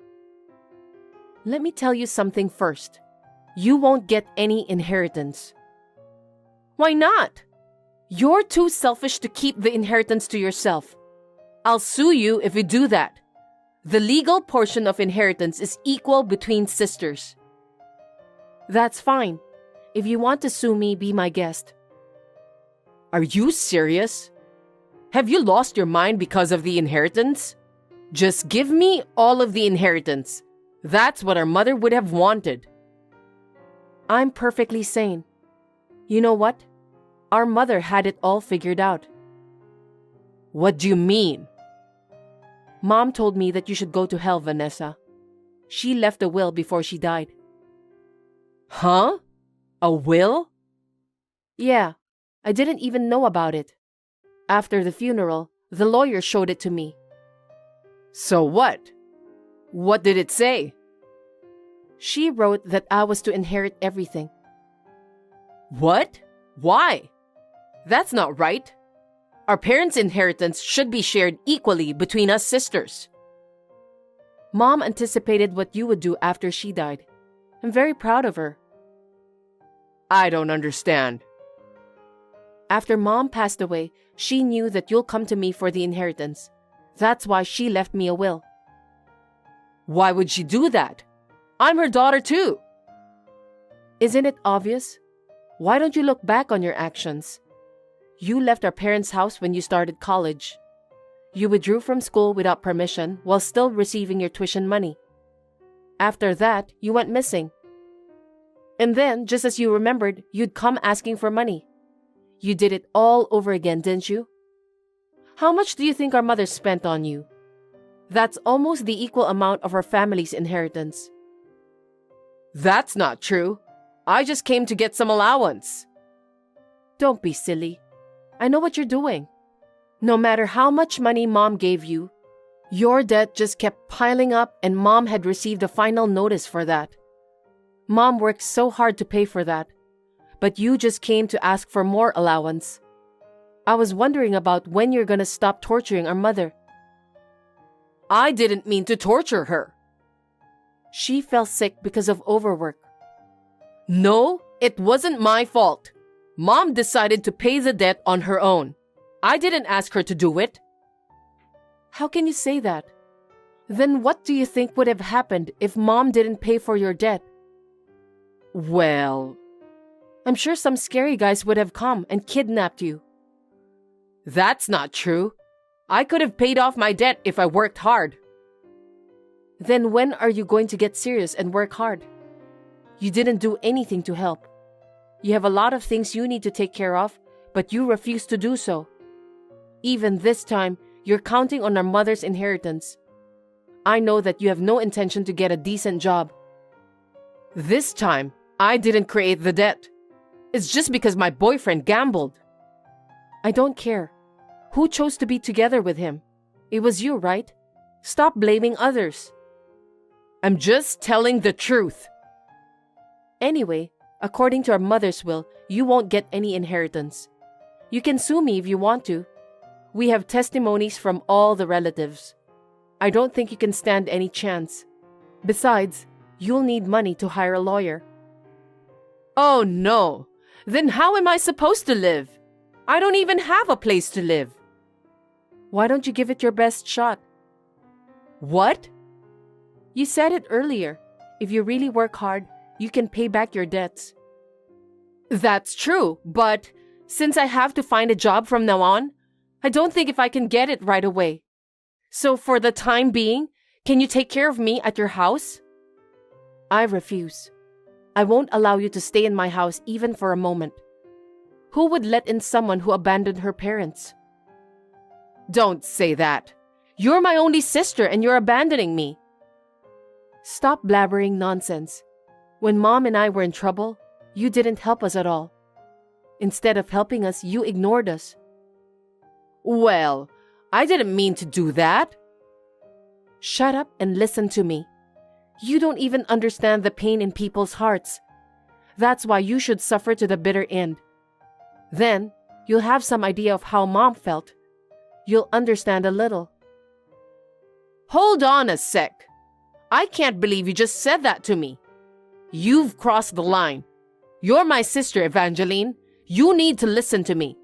S4: Let me tell you something first. You won't get any inheritance. Why not? You're too selfish to keep the inheritance to yourself. I'll sue you if you do that. The legal portion of inheritance is equal between sisters. That's fine. If you want to sue me, be my guest. Are you serious? Have you lost your mind because of the inheritance? Just give me all of the inheritance. That's what our mother would have wanted. I'm perfectly sane. You know what? Our mother had it all figured out. What do you mean? Mom told me that you should go to hell, Vanessa. She left a will before she died. Huh? A will? Yeah, I didn't even know about it. After the funeral, the lawyer showed it to me. So what? What did it say? She wrote that I was to inherit everything. What? Why? That's not right. Our parents' inheritance should be shared equally between us sisters. Mom anticipated what you would do after she died. I'm very proud of her. I don't understand. After Mom passed away, she knew that you'll come to me for the inheritance. That's why she left me a will. Why would she do that? I'm her daughter too. Isn't it obvious? Why don't you look back on your actions? You left our parents' house when you started college. You withdrew from school without permission while still receiving your tuition money. After that, you went missing. And then, just as you remembered, you'd come asking for money. You did it all over again, didn't you? How much do you think our mother spent on you? That's almost the equal amount of our family's inheritance. That's not true. I just came to get some allowance. Don't be silly. I know what you're doing. No matter how much money Mom gave you, your debt just kept piling up and Mom had received a final notice for that. Mom worked so hard to pay for that, but you just came to ask for more allowance. I was wondering about when you're gonna stop torturing our mother. I didn't mean to torture her. She fell sick because of overwork. No, it wasn't my fault. Mom decided to pay the debt on her own. I didn't ask her to do it. How can you say that? Then what do you think would have happened if Mom didn't pay for your debt? Well, I'm sure some scary guys would have come and kidnapped you. That's not true. I could have paid off my debt if I worked hard. Then when are you going to get serious and work hard? You didn't do anything to help. You have a lot of things you need to take care of, but you refuse to do so. Even this time, you're counting on our mother's inheritance. I know that you have no intention to get a decent job. This time, I didn't create the debt. It's just because my boyfriend gambled. I don't care. Who chose to be together with him? It was you, right? Stop blaming others. I'm just telling the truth. Anyway, according to our mother's will, you won't get any inheritance. You can sue me if you want to. We have testimonies from all the relatives. I don't think you can stand any chance. Besides, you'll need money to hire a lawyer. Oh no! Then how am I supposed to live? I don't even have a place to live. Why don't you give it your best shot? What? You said it earlier. If you really work hard, you can pay back your debts. That's true, but since I have to find a job from now on, I don't think if I can get it right away. So for the time being, can you take care of me at your house? I refuse. I won't allow you to stay in my house even for a moment. Who would let in someone who abandoned her parents? Don't say that. You're my only sister and you're abandoning me. Stop blabbering nonsense. When Mom and I were in trouble, you didn't help us at all. Instead of helping us, you ignored us. Well, I didn't mean to do that. Shut up and listen to me. You don't even understand the pain in people's hearts. That's why you should suffer to the bitter end. Then, you'll have some idea of how Mom felt. You'll understand a little. Hold on a sec. I can't believe you just said that to me. You've crossed the line. You're my sister, Evangeline. You need to listen to me.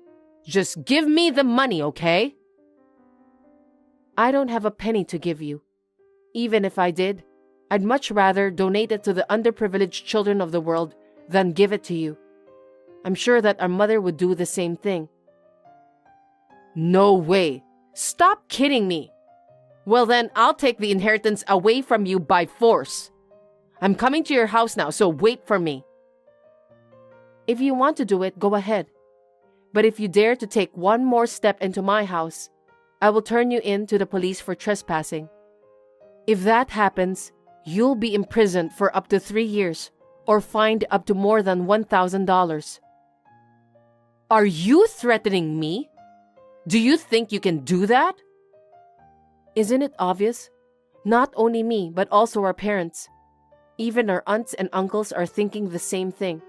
S4: Just give me the money, okay? I don't have a penny to give you. Even if I did, I'd much rather donate it to the underprivileged children of the world than give it to you. I'm sure that our mother would do the same thing. No way. Stop kidding me. Well then, I'll take the inheritance away from you by force. I'm coming to your house now, so wait for me. If you want to do it, go ahead. But if you dare to take one more step into my house, I will turn you in to the police for trespassing. If that happens, you'll be imprisoned for up to 3 years or fined up to more than $1,000. Are you threatening me? Do you think you can do that? Isn't it obvious? Not only me, but also our parents. Even our aunts and uncles are thinking the same thing.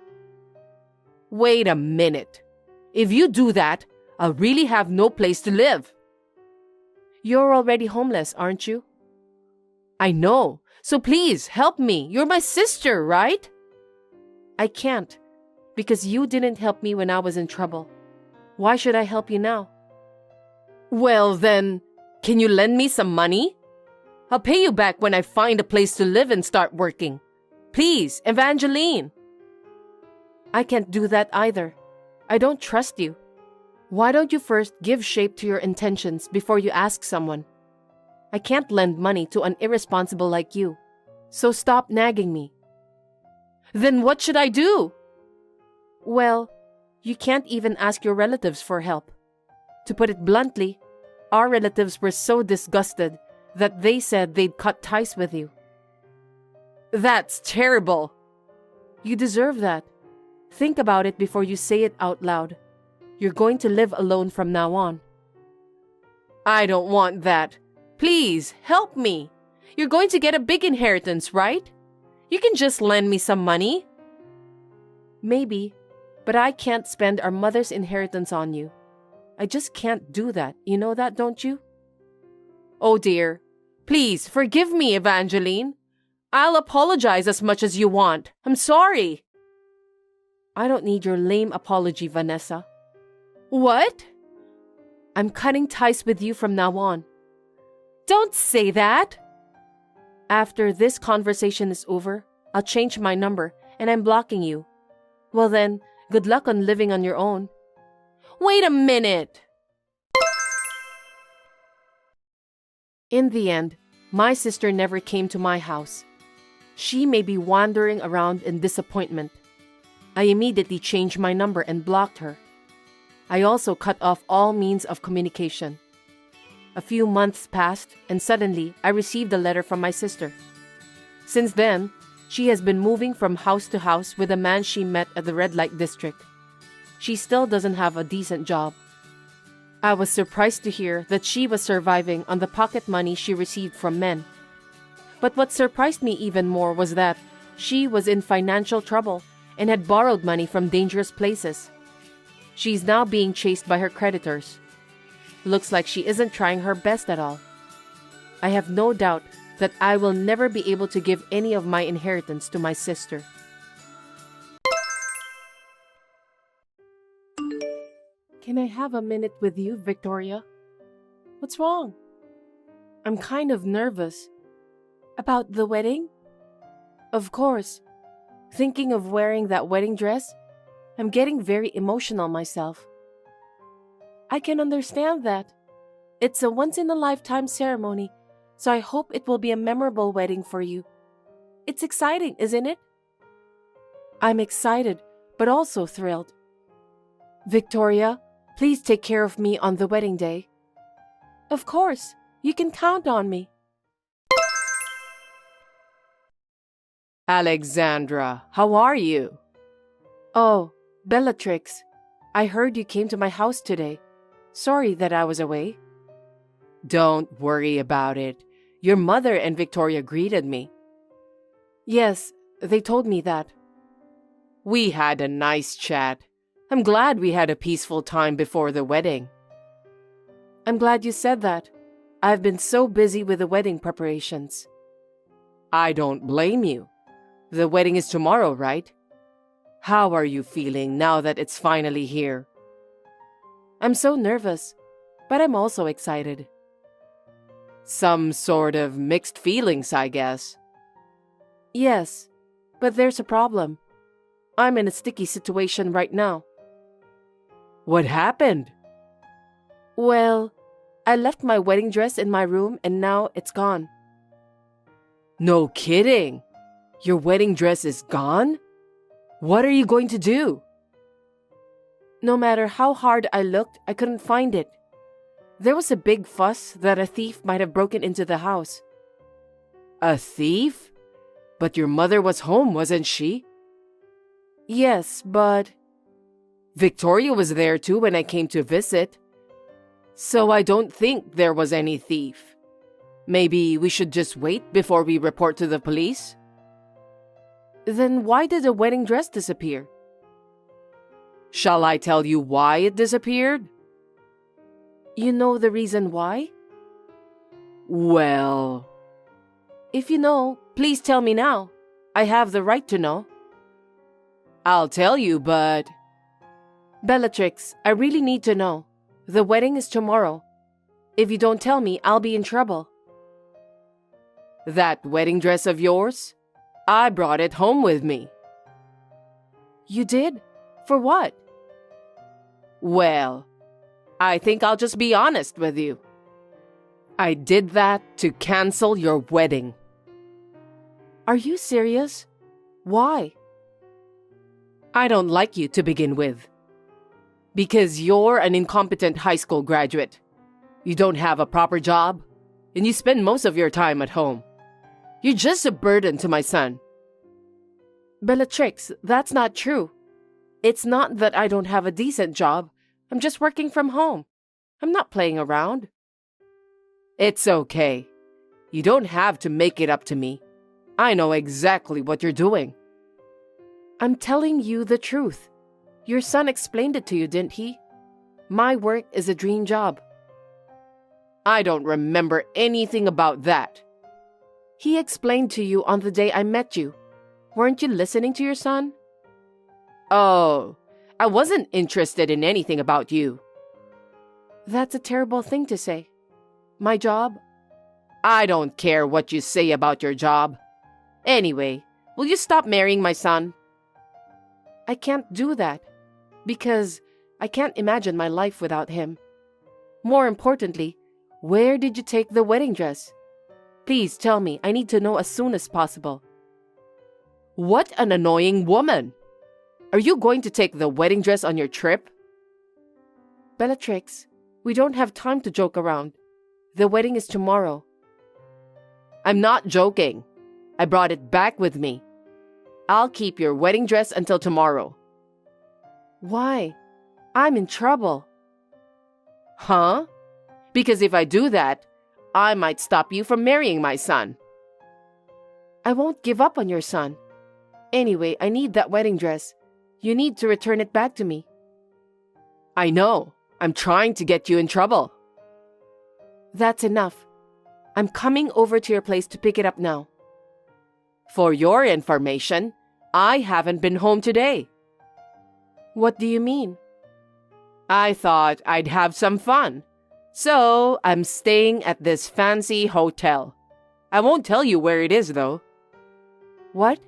S4: Wait a minute. If you do that, I'll really have no place to live. You're already homeless, aren't you? I know. So please, help me. You're my sister, right? I can't, because you didn't help me when I was in trouble. Why should I help you now? Well then, can you lend me some money? I'll pay you back when I find a place to live and start working. Please, Evangeline. I can't do that either. I don't trust you. Why don't you first give shape to your intentions before you ask someone? I can't lend money to an irresponsible like you, so stop nagging me. Then what should I do? Well, you can't even ask your relatives for help. To put it bluntly, our relatives were so disgusted that they said they'd cut ties with you. That's terrible. You deserve that. Think about it before you say it out loud. You're going to live alone from now on. I don't want that. Please, help me. You're going to get a big inheritance, right? You can just lend me some money. Maybe, but I can't spend our mother's inheritance on you. I just can't do that. You know that, don't you? Oh dear. Please, forgive me, Evangeline. I'll apologize as much as you want. I'm sorry. I don't need your lame apology, Vanessa. What? I'm cutting ties with you from now on. Don't say that. After this conversation is over, I'll change my number and I'm blocking you. Well then, good luck on living on your own. Wait a minute. In the end, my sister never came to my house. She may be wandering around in disappointment. I immediately changed my number and blocked her. I also cut off all means of communication. A few months passed and suddenly I received a letter from my sister. Since then, she has been moving from house to house with a man she met at the red light district. She still doesn't have a decent job. I was surprised to hear that she was surviving on the pocket money she received from men. But what surprised me even more was that she was in financial trouble and had borrowed money from dangerous places. She's now being chased by her creditors. Looks like she isn't trying her best at all. I have no doubt that I will never be able to give any of my inheritance to my sister. Can I have a minute with you, Victoria? What's wrong? I'm kind of nervous. About the wedding? Of course. Thinking of wearing that wedding dress, I'm getting very emotional myself. I can understand that. It's a once-in-a-lifetime ceremony, so I hope it will be a memorable wedding for you. It's exciting, isn't it? I'm excited, but also thrilled. Victoria, please take care of me on the wedding day. Of course, you can count on me. Alexandra, how are you? Oh, Bellatrix, I heard you came to my house today. Sorry that I was away. Don't worry about it. Your mother and Victoria greeted me. Yes, they told me that. We had a nice chat. I'm glad we had a peaceful time before the wedding. I'm glad you said that. I've been so busy with the wedding preparations. I don't blame you. The wedding is tomorrow, right? How are you feeling now that it's finally here? I'm so nervous, but I'm also excited. Some sort of mixed feelings, I guess. Yes, but there's a problem. I'm in a sticky situation right now. What happened? Well, I left my wedding dress in my room and now it's gone. No kidding! Your wedding dress is gone? What are you going to do? No matter how hard I looked, I couldn't find it. There was a big fuss that a thief might have broken into the house. A thief? But your mother was home, wasn't she? Yes, but... Victoria was there too when I came to visit. So I don't think there was any thief. Maybe we should just wait before we report to the police? Then why did the wedding dress disappear? Shall I tell you why it disappeared? You know the reason why? Well... If you know, please tell me now. I have the right to know. I'll tell you, but... Bellatrix, I really need to know. The wedding is tomorrow. If you don't tell me, I'll be in trouble. That wedding dress of yours? I brought it home with me. You did? For what? Well, I think I'll just be honest with you. I did that to cancel your wedding. Are you serious? Why? I don't like you to begin with. Because you're an incompetent high school graduate. You don't have a proper job, and you spend most of your time at home. You're just a burden to my son. Bellatrix, that's not true. It's not that I don't have a decent job. I'm just working from home. I'm not playing around. It's okay. You don't have to make it up to me. I know exactly what you're doing. I'm telling you the truth. Your son explained it to you, didn't he? My work is a dream job. I don't remember anything about that. He explained to you on the day I met you. Weren't you listening to your son? Oh, I wasn't interested in anything about you. That's a terrible thing to say. My job? I don't care what you say about your job. Anyway, will you stop marrying my son? I can't do that, because I can't imagine my life without him. More importantly, where did you take the wedding dress? Please tell me, I need to know as soon as possible. What an annoying woman! Are you going to take the wedding dress on your trip? Bellatrix, we don't have time to joke around. The wedding is tomorrow. I'm not joking. I brought it back with me. I'll keep your wedding dress until tomorrow. Why? I'm in trouble. Huh? Because if I do that, I might stop you from marrying my son. I won't give up on your son. Anyway, I need that wedding dress. You need to return it back to me. I know. I'm trying to get you in trouble. That's enough. I'm coming over to your place to pick it up now. For your information, I haven't been home today. What do you mean? I thought I'd have some fun. So, I'm staying at this fancy hotel. I won't tell you where it is, though. What?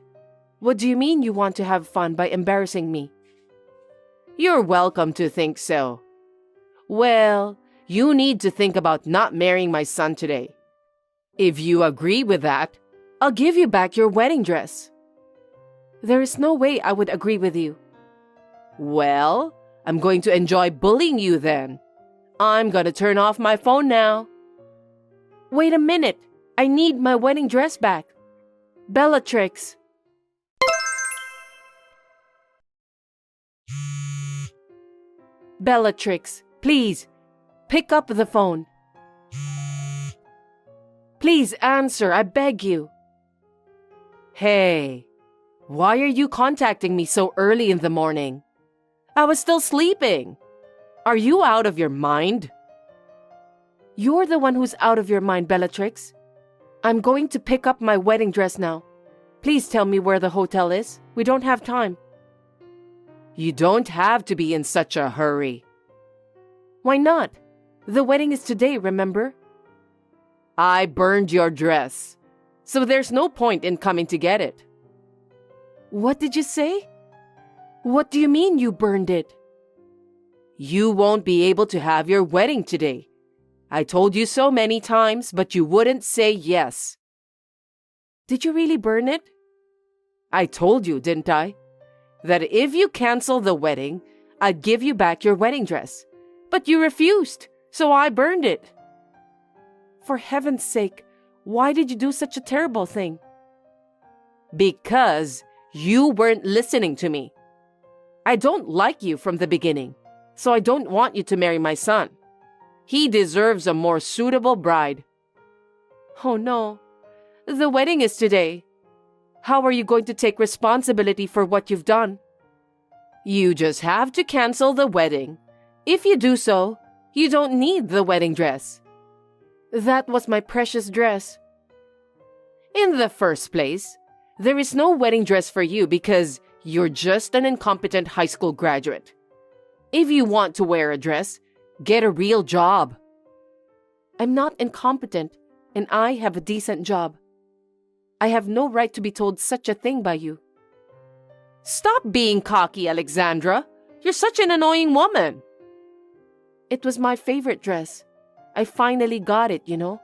S4: What do you mean you want to have fun by embarrassing me? You're welcome to think so. Well, you need to think about not marrying my son today. If you agree with that, I'll give you back your wedding dress. There is no way I would agree with you. Well, I'm going to enjoy bullying you then. I'm gonna turn off my phone now. Wait a minute. I need my wedding dress back. Bellatrix. Bellatrix, please, pick up the phone. Please answer, I beg you. Hey, why are you contacting me so early in the morning? I was still sleeping. Are you out of your mind? You're the one who's out of your mind, Bellatrix. I'm going to pick up my wedding dress now. Please tell me where the hotel is. We don't have time. You don't have to be in such a hurry. Why not? The wedding is today, remember? I burned your dress, so there's no point in coming to get it. What did you say? What do you mean you burned it? You won't be able to have your wedding today. I told you so many times, but you wouldn't say yes. Did you really burn it? I told you, didn't I? That if you cancel the wedding, I'd give you back your wedding dress. But you refused, so I burned it. For heaven's sake, why did you do such a terrible thing? Because you weren't listening to me. I don't like you from the beginning, so I don't want you to marry my son. He deserves a more suitable bride. Oh no, the wedding is today. How are you going to take responsibility for what you've done? You just have to cancel the wedding. If you do so, you don't need the wedding dress. That was my precious dress. In the first place, there is no wedding dress for you because you're just an incompetent high school graduate. If you want to wear a dress, get a real job. I'm not incompetent, and I have a decent job. I have no right to be told such a thing by you. Stop being cocky, Alexandra. You're such an annoying woman. It was my favorite dress. I finally got it, you know.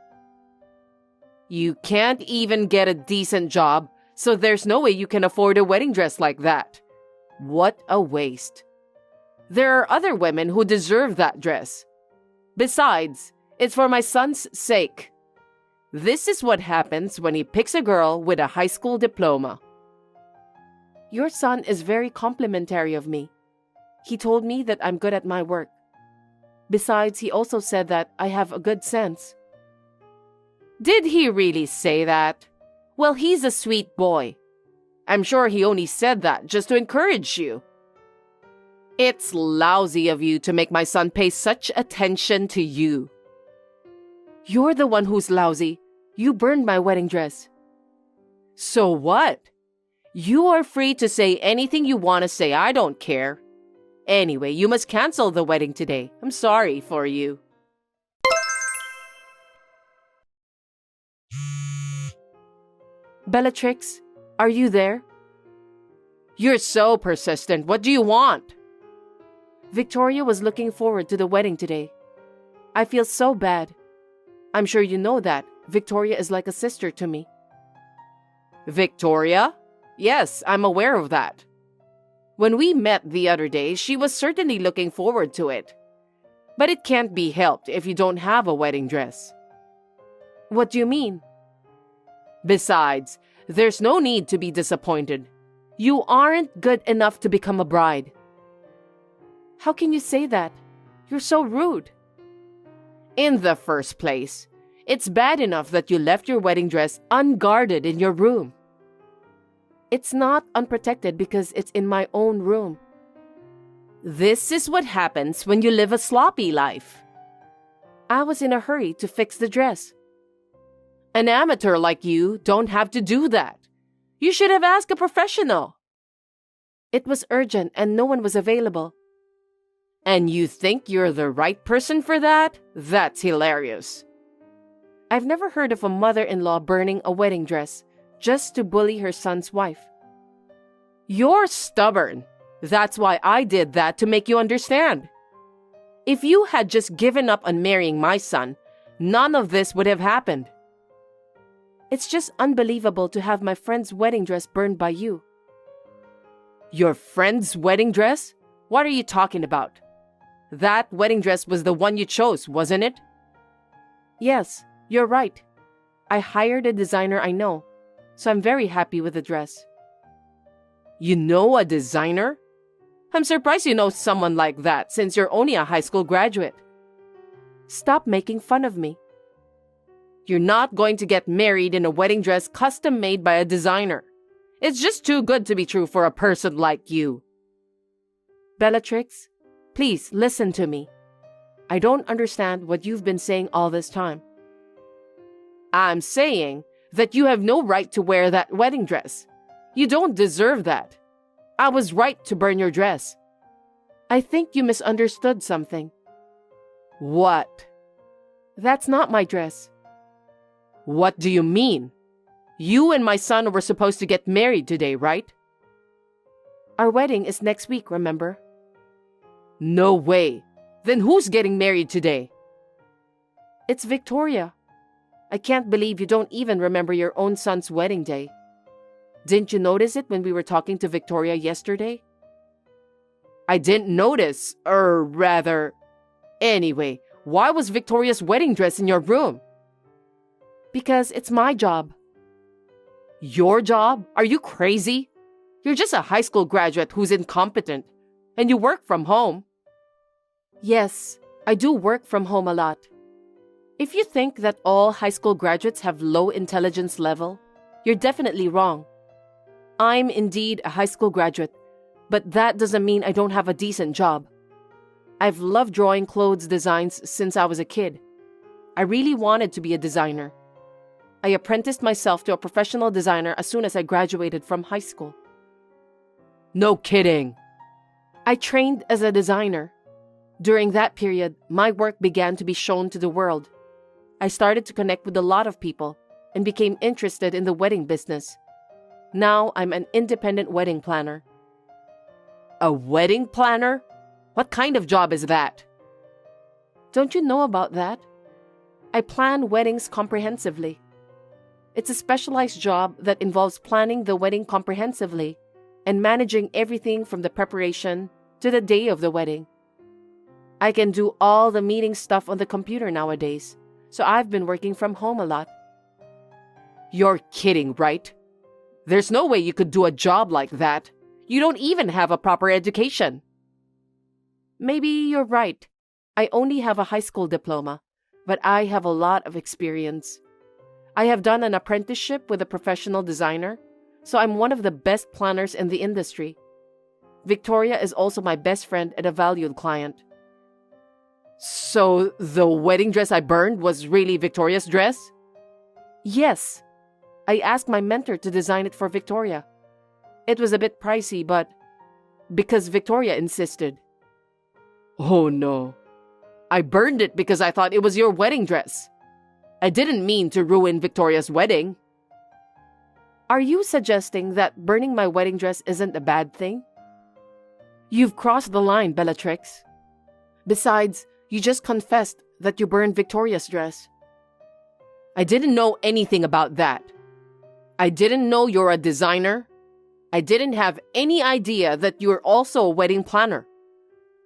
S4: You can't even get a decent job, so there's no way you can afford a wedding dress like that. What a waste. There are other women who deserve that dress. Besides, it's for my son's sake. This is what happens when he picks a girl with a high school diploma. Your son is very complimentary of me. He told me that I'm good at my work. Besides, he also said that I have a good sense. Did he really say that? Well, he's a sweet boy. I'm sure he only said that just to encourage you. It's lousy of you to make my son pay such attention to you. You're the one who's lousy. You burned my wedding dress. So what? You are free to say anything you want to say. I don't care. Anyway, you must cancel the wedding today. I'm sorry for you. Bellatrix, are you there? You're so persistent. What do you want? Victoria was looking forward to the wedding today. I feel so bad. I'm sure you know that. Victoria is like a sister to me. Victoria? Yes, I'm aware of that. When we met the other day, she was certainly looking forward to it. But it can't be helped if you don't have a wedding dress. What do you mean? Besides, there's no need to be disappointed. You aren't good enough to become a bride. How can you say that? You're so rude. In the first place, it's bad enough that you left your wedding dress unguarded in your room. It's not unprotected because it's in my own room. This is what happens when you live a sloppy life. I was in a hurry to fix the dress. An amateur like you don't have to do that. You should have asked a professional. It was urgent and no one was available. And you think you're the right person for that? That's hilarious. I've never heard of a mother-in-law burning a wedding dress just to bully her son's wife. You're stubborn. That's why I did that, to make you understand. If you had just given up on marrying my son, none of this would have happened. It's just unbelievable to have my friend's wedding dress burned by you. Your friend's wedding dress? What are you talking about? That wedding dress was the one you chose, wasn't it? Yes, you're right. I hired a designer I know, so I'm very happy with the dress. You know a designer? I'm surprised you know someone like that since you're only a high school graduate. Stop making fun of me. You're not going to get married in a wedding dress custom made by a designer. It's just too good to be true for a person like you. Bellatrix, please listen to me. I don't understand what you've been saying all this time. I'm saying that you have no right to wear that wedding dress. You don't deserve that. I was right to burn your dress. I think you misunderstood something. What? That's not my dress. What do you mean? You and my son were supposed to get married today, right? Our wedding is next week, remember? No way. Then who's getting married today? It's Victoria. I can't believe you don't even remember your own son's wedding day. Didn't you notice it when we were talking to Victoria yesterday? I didn't notice, or rather... Anyway, why was Victoria's wedding dress in your room? Because it's my job. Your job? Are you crazy? You're just a high school graduate who's incompetent, and you work from home. Yes, I do work from home a lot. If you think that all high school graduates have low intelligence level, you're definitely wrong. I'm indeed a high school graduate, but that doesn't mean I don't have a decent job. I've loved drawing clothes designs since I was a kid. I really wanted to be a designer. I apprenticed myself to a professional designer as soon as I graduated from high school. No kidding. I trained as a designer. During that period, my work began to be shown to the world. I started to connect with a lot of people and became interested in the wedding business. Now I'm an independent wedding planner. A wedding planner? What kind of job is that?
S2: Don't you know about that? I plan weddings comprehensively. It's a specialized job that involves planning the wedding comprehensively and managing everything from the preparation to the day of the wedding. I can do all the meeting stuff on the computer nowadays, so I've been working from home a lot.
S4: You're kidding, right? There's no way you could do a job like that. You don't even have a proper education.
S2: Maybe you're right. I only have a high school diploma, but I have a lot of experience. I have done an apprenticeship with a professional designer, so I'm one of the best planners in the industry. Victoria is also my best friend and a valued client.
S4: So the wedding dress I burned was really Victoria's dress?
S2: Yes. I asked my mentor to design it for Victoria. It was a bit pricey, but because Victoria insisted.
S4: Oh no. I burned it because I thought it was your wedding dress. I didn't mean to ruin Victoria's wedding.
S2: Are you suggesting that burning my wedding dress isn't a bad thing? You've crossed the line, Bellatrix. Besides, you just confessed that you burned Victoria's dress.
S4: I didn't know anything about that. I didn't know you're a designer. I didn't have any idea that you're also a wedding planner.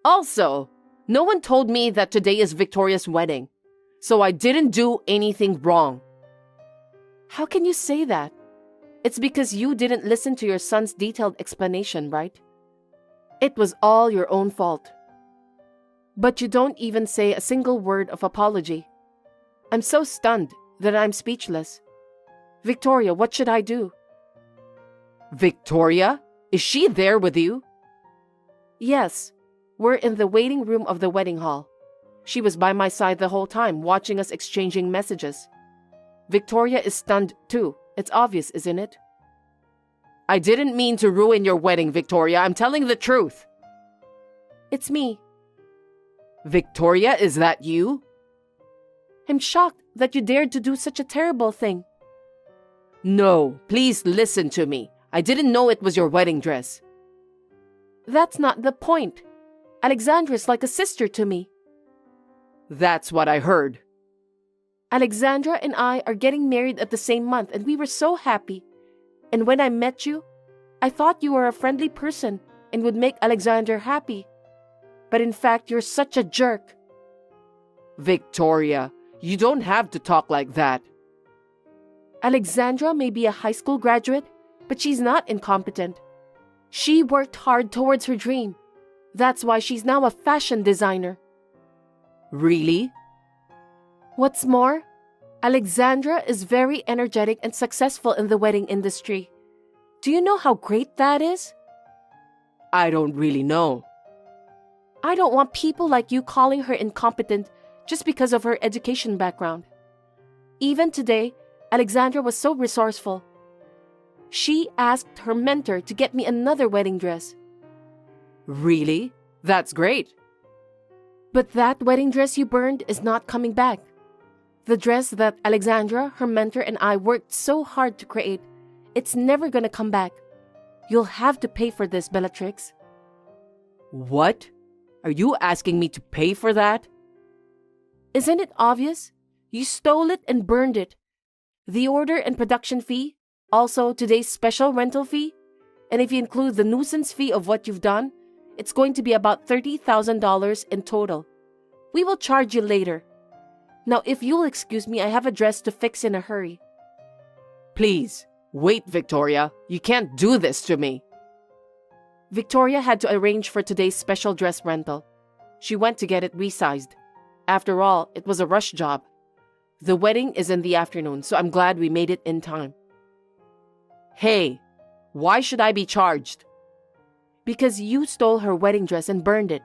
S4: Also, no one told me that today is Victoria's wedding, so I didn't do anything wrong.
S2: How can you say that? It's because you didn't listen to your son's detailed explanation, right? It was all your own fault. But you don't even say a single word of apology. I'm so stunned that I'm speechless. Victoria, what should I do?
S4: Victoria? Is she there with you?
S2: Yes. We're in the waiting room of the wedding hall. She was by my side the whole time, watching us exchanging messages. Victoria is stunned too. It's obvious, isn't it?
S4: I didn't mean to ruin your wedding, Victoria. I'm telling the truth.
S2: It's me.
S4: Victoria, is that you?
S2: I'm shocked that you dared to do such a terrible thing.
S4: No, please listen to me. I didn't know it was your wedding dress.
S2: That's not the point. Alexandra's like a sister to me.
S4: That's what I heard.
S2: Alexandra and I are getting married at the same month, and we were so happy. And when I met you, I thought you were a friendly person and would make Alexandra happy. But in fact, you're such a jerk.
S4: Victoria, you don't have to talk like that.
S2: Alexandra may be a high school graduate, but she's not incompetent. She worked hard towards her dream. That's why she's now a fashion designer.
S4: Really?
S2: What's more, Alexandra is very energetic and successful in the wedding industry. Do you know how great that is?
S4: I don't really know.
S2: I don't want people like you calling her incompetent just because of her education background. Even today, Alexandra was so resourceful. She asked her mentor to get me another wedding dress.
S4: Really? That's great.
S2: But that wedding dress you burned is not coming back. The dress that Alexandra, her mentor, and I worked so hard to create, it's never gonna come back. You'll have to pay for this, Bellatrix.
S4: What? Are you asking me to pay for that?
S2: Isn't it obvious? You stole it and burned it. The order and production fee, also today's special rental fee, and if you include the nuisance fee of what you've done, it's going to be about $30,000 in total. We will charge you later. Now, if you'll excuse me, I have a dress to fix in a hurry.
S4: Please, wait, Victoria. You can't do this to me.
S2: Victoria had to arrange for today's special dress rental. She went to get it resized. After all, it was a rush job. The wedding is in the afternoon, so I'm glad we made it in time.
S4: Hey, why should I be charged?
S2: Because you stole her wedding dress and burned it.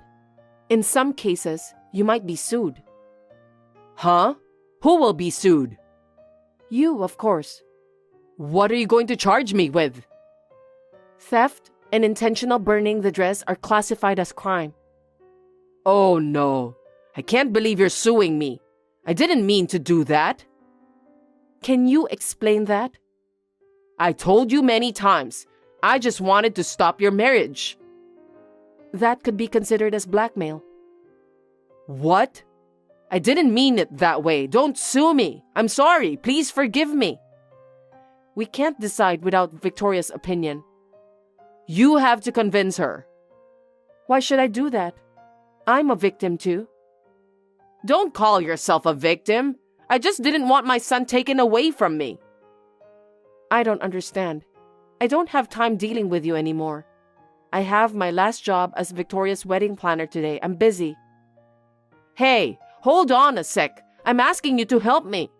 S2: In some cases, you might be sued.
S4: Huh? Who will be sued?
S2: You, of course.
S4: What are you going to charge me with?
S2: Theft and intentional burning the dress are classified as crime.
S4: Oh no, I can't believe you're suing me. I didn't mean to do that.
S2: Can you explain that?
S4: I told you many times. I just wanted to stop your marriage. That could be considered as blackmail.
S3: What?
S4: I didn't mean it that way. Don't sue me. I'm sorry. Please forgive me. We can't decide without Victoria's opinion. You have to convince her.
S2: Why should I do that? I'm a victim too.
S4: Don't call yourself a victim. I just didn't want my son taken away from me.
S2: I don't understand. I don't have time dealing with you anymore. I have my last job as Victoria's wedding planner today. I'm busy.
S4: Hey, hold on a sec. I'm asking you to help me.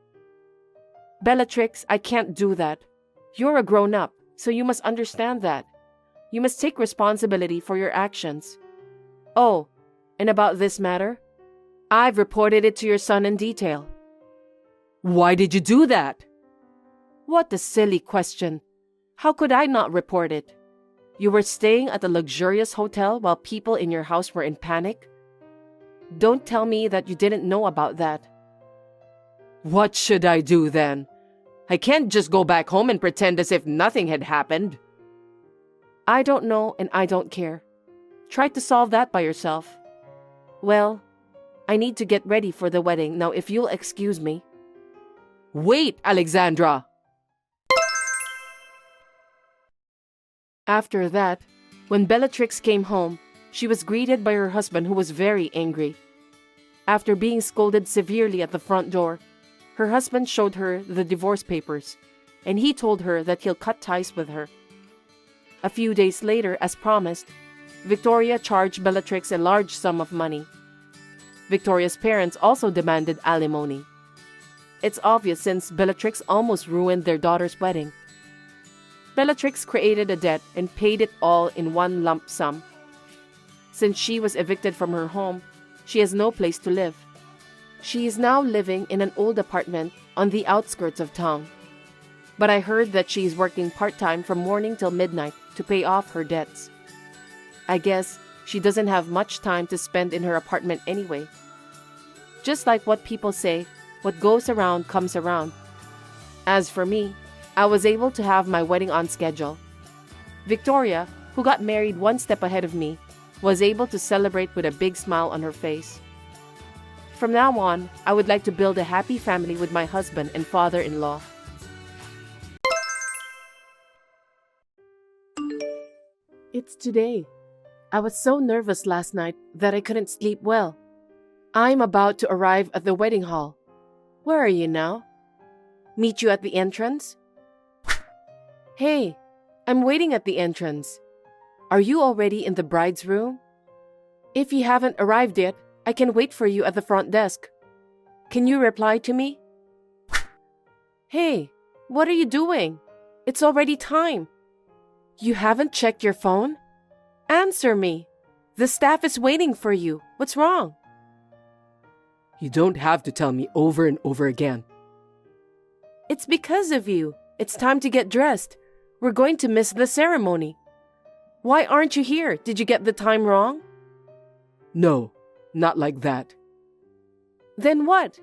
S2: Bellatrix, I can't do that. You're a grown-up, so you must understand that. You must take responsibility for your actions. Oh, and about this matter, I've reported it to your son in detail.
S4: Why did you do that?
S2: What a silly question. How could I not report it? You were staying at a luxurious hotel while people in your house were in panic? Don't tell me that you didn't know about that.
S4: What should I do then? I can't just go back home and pretend as if nothing had happened.
S2: I don't know and I don't care. Try to solve that by yourself. Well, I need to get ready for the wedding now if you'll excuse me.
S4: Wait, Alexandra!
S2: After that, when Bellatrix came home, she was greeted by her husband who was very angry. After being scolded severely at the front door, her husband showed her the divorce papers, and he told her that he'll cut ties with her. A few days later, as promised, Victoria charged Bellatrix a large sum of money. Victoria's parents also demanded alimony. It's obvious since Bellatrix almost ruined their daughter's wedding. Bellatrix created a debt and paid it all in one lump sum. Since she was evicted from her home, she has no place to live. She is now living in an old apartment on the outskirts of town. But I heard that she is working part-time from morning till midnight to pay off her debts. I guess she doesn't have much time to spend in her apartment anyway. Just like what people say, what goes around comes around. As for me, I was able to have my wedding on schedule. Victoria, who got married one step ahead of me, was able to celebrate with a big smile on her face. From now on, I would like to build a happy family with my husband and father-in-law. It's today. I was so nervous last night that I couldn't sleep well. I'm about to arrive at the wedding hall. Where are you now? Meet you at the entrance? Hey, I'm waiting at the entrance. Are you already in the bride's room? If you haven't arrived yet, I can wait for you at the front desk. Can you reply to me? Hey, what are you doing? It's already time. You haven't checked your phone? Answer me. The staff is waiting for you. What's wrong?
S4: You don't have to tell me over and over again.
S2: It's because of you. It's time to get dressed. We're going to miss the ceremony. Why aren't you here? Did you get the time wrong?
S4: No, not like that.
S2: Then what?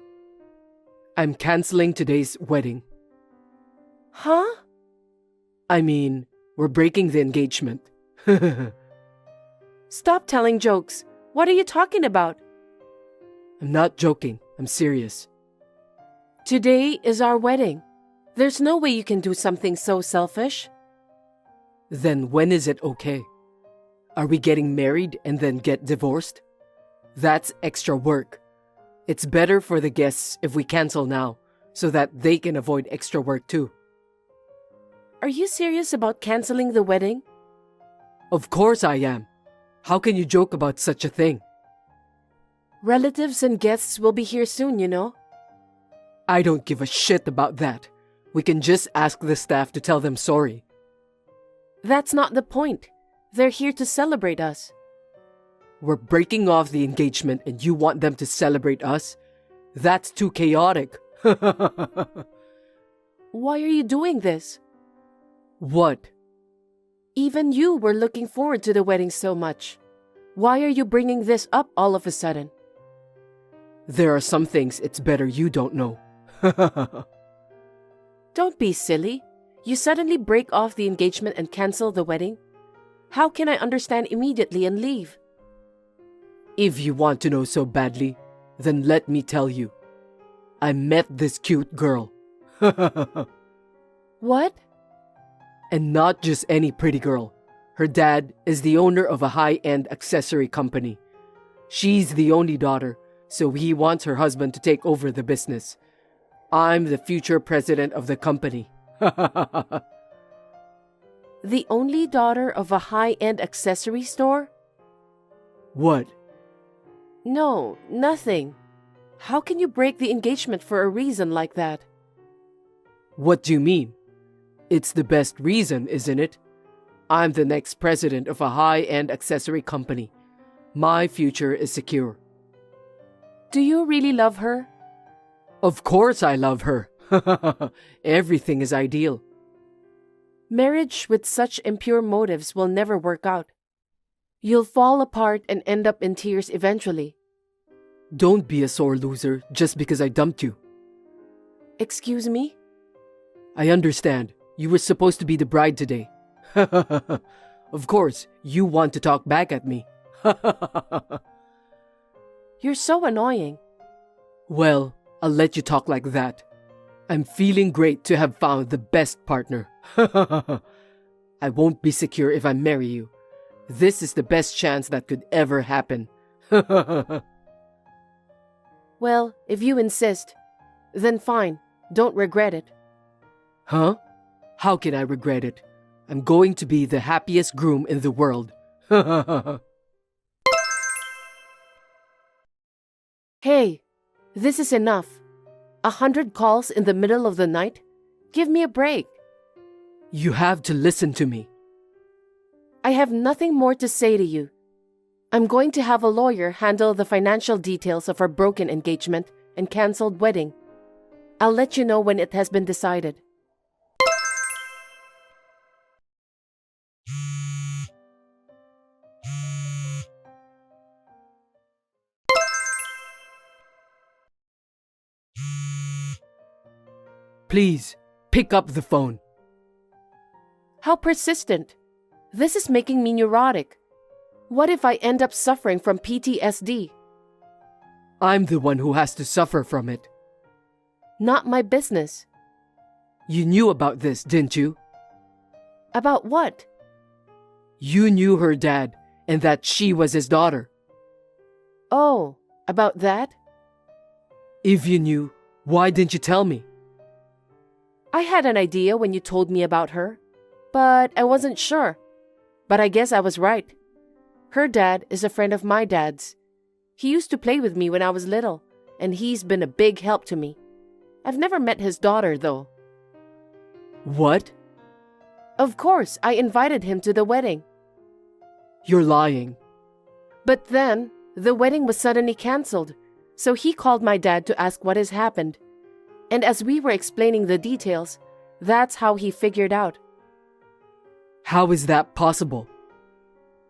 S4: I'm canceling today's wedding.
S2: Huh?
S4: I mean, we're breaking the engagement.
S2: Stop telling jokes. What are you talking about?
S4: I'm not joking. I'm serious.
S2: Today is our wedding. There's no way you can do something so selfish.
S4: Then when is it okay? Are we getting married and then get divorced? That's extra work. It's better for the guests if we cancel now, so that they can avoid extra work too.
S2: Are you serious about canceling the wedding?
S4: Of course I am. How can you joke about such a thing?
S2: Relatives and guests will be here soon, you know.
S4: I don't give a shit about that. We can just ask the staff to tell them sorry.
S2: That's not the point. They're here to celebrate us.
S4: We're breaking off the engagement and you want them to celebrate us? That's too chaotic.
S2: Why are you doing this?
S4: What?
S2: Even you were looking forward to the wedding so much. Why are you bringing this up all of a sudden?
S4: There are some things it's better you don't know.
S2: Don't be silly. You suddenly break off the engagement and cancel the wedding? How can I understand immediately and leave?
S5: If you want to know so badly, then let me tell you. I met this cute girl.
S4: What?
S5: And not just any pretty girl. Her dad is the owner of a high-end accessory company. She's the only daughter, so he wants her husband to take over the business. I'm the future president of the company.
S4: The only daughter of a high-end accessory store?
S5: What?
S4: No, nothing. How can you break the engagement for a reason like that?
S5: What do you mean? It's the best reason, isn't it? I'm the next president of a high-end accessory company. My future is secure.
S4: Do you really love her?
S5: Of course I love her. Everything is ideal.
S4: Marriage with such impure motives will never work out. You'll fall apart and end up in tears eventually.
S5: Don't be a sore loser just because I dumped you.
S4: Excuse me?
S5: I understand. You were supposed to be the bride today. Of course, you want to talk back at me.
S4: You're so annoying.
S5: Well, I'll let you talk like that. I'm feeling great to have found the best partner. I won't be secure if I marry you. This is the best chance that could ever happen.
S4: Well, if you insist, then fine. Don't regret it.
S5: Huh? How can I regret it? I'm going to be the happiest groom in the world.
S4: Hey, this is enough. 100 calls in the middle of the night? Give me a break.
S5: You have to listen to me.
S4: I have nothing more to say to you. I'm going to have a lawyer handle the financial details of our broken engagement and cancelled wedding. I'll let you know when it has been decided.
S5: Please, pick up the phone.
S4: How persistent. This is making me neurotic. What if I end up suffering from PTSD?
S5: I'm the one who has to suffer from it.
S4: Not my business.
S5: You knew about this, didn't you?
S4: About what?
S5: You knew her dad and that she was his daughter.
S4: Oh, about that?
S5: If you knew, why didn't you tell me?
S4: I had an idea when you told me about her, but I wasn't sure. But I guess I was right. Her dad is a friend of my dad's. He used to play with me when I was little, and he's been a big help to me. I've never met his daughter, though.
S5: What?
S4: Of course, I invited him to the wedding.
S5: You're lying.
S4: But then, the wedding was suddenly cancelled, so he called my dad to ask what has happened. And as we were explaining the details, that's how he figured out.
S5: How is that possible?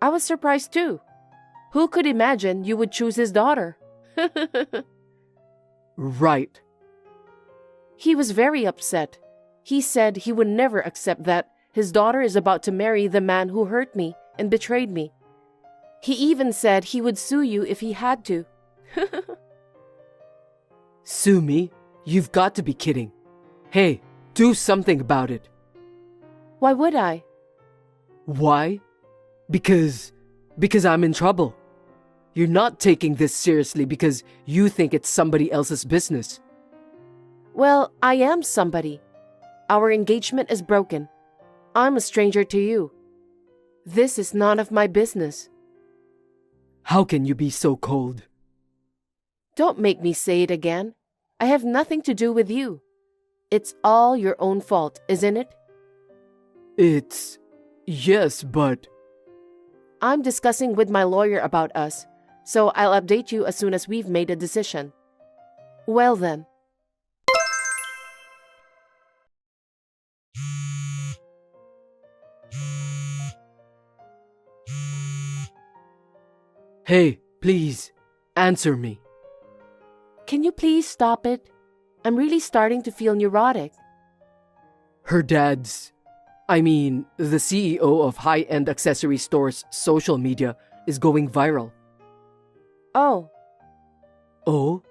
S4: I was surprised too. Who could imagine you would choose his daughter?
S5: Right.
S4: He was very upset. He said he would never accept that his daughter is about to marry the man who hurt me and betrayed me. He even said he would sue you if he had to.
S5: Sue me? You've got to be kidding. Hey, do something about it.
S4: Why would I?
S5: Why? Because I'm in trouble. You're not taking this seriously because you think it's somebody else's business.
S4: Well, I am somebody. Our engagement is broken. I'm a stranger to you. This is none of my business.
S5: How can you be so cold?
S4: Don't make me say it again. I have nothing to do with you. It's all your own fault, isn't it?
S5: Yes, but...
S4: I'm discussing with my lawyer about us, so I'll update you as soon as we've made a decision. Well then.
S5: Hey, please, answer me.
S4: Can you please stop it? I'm really starting to feel neurotic.
S5: Her dad's... the CEO of high-end accessory stores' social media is going viral.
S4: Oh,
S5: Oh?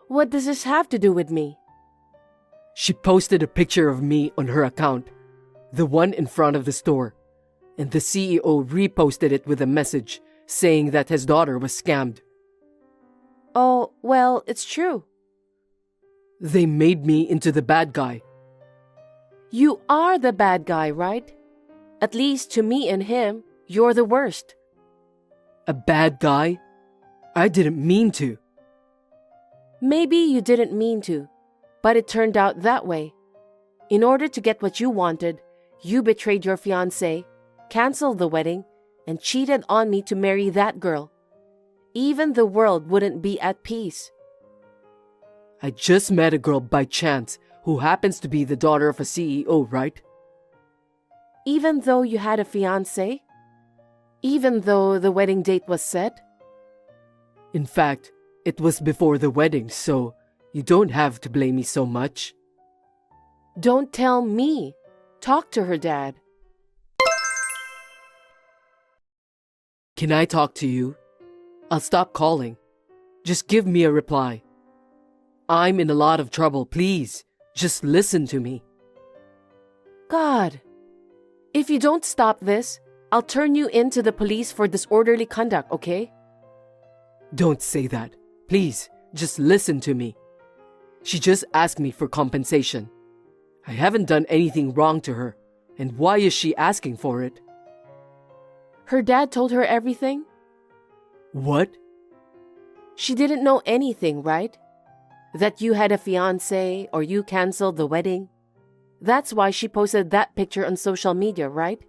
S4: what does this have to do with me?
S5: She posted a picture of me on her account, the one in front of the store, and the CEO reposted it with a message saying that his daughter was scammed.
S4: Oh, well, it's true.
S5: They made me into the bad guy.
S4: You are the bad guy, right? At least to me and him, you're the worst.
S5: A bad guy? I didn't mean to.
S4: Maybe you didn't mean to, but it turned out that way. In order to get what you wanted, you betrayed your fiancé, canceled the wedding, and cheated on me to marry that girl. Even the world wouldn't be at peace.
S5: I just met a girl by chance who happens to be the daughter of a CEO, right?
S4: Even though you had a fiancé? Even though the wedding date was set?
S5: In fact, it was before the wedding, so you don't have to blame me so much.
S4: Don't tell me. Talk to her dad.
S5: Can I talk to you? I'll stop calling. Just give me a reply. I'm in a lot of trouble, please. Just listen to me.
S4: God, if you don't stop this, I'll turn you in to the police for disorderly conduct, okay?
S5: Don't say that. Please, just listen to me. She just asked me for compensation. I haven't done anything wrong to her, and why is she asking for it?
S4: Her dad told her everything?
S5: What?
S4: She didn't know anything, right? That you had a fiancé or you canceled the wedding. That's why she posted that picture on social media, right?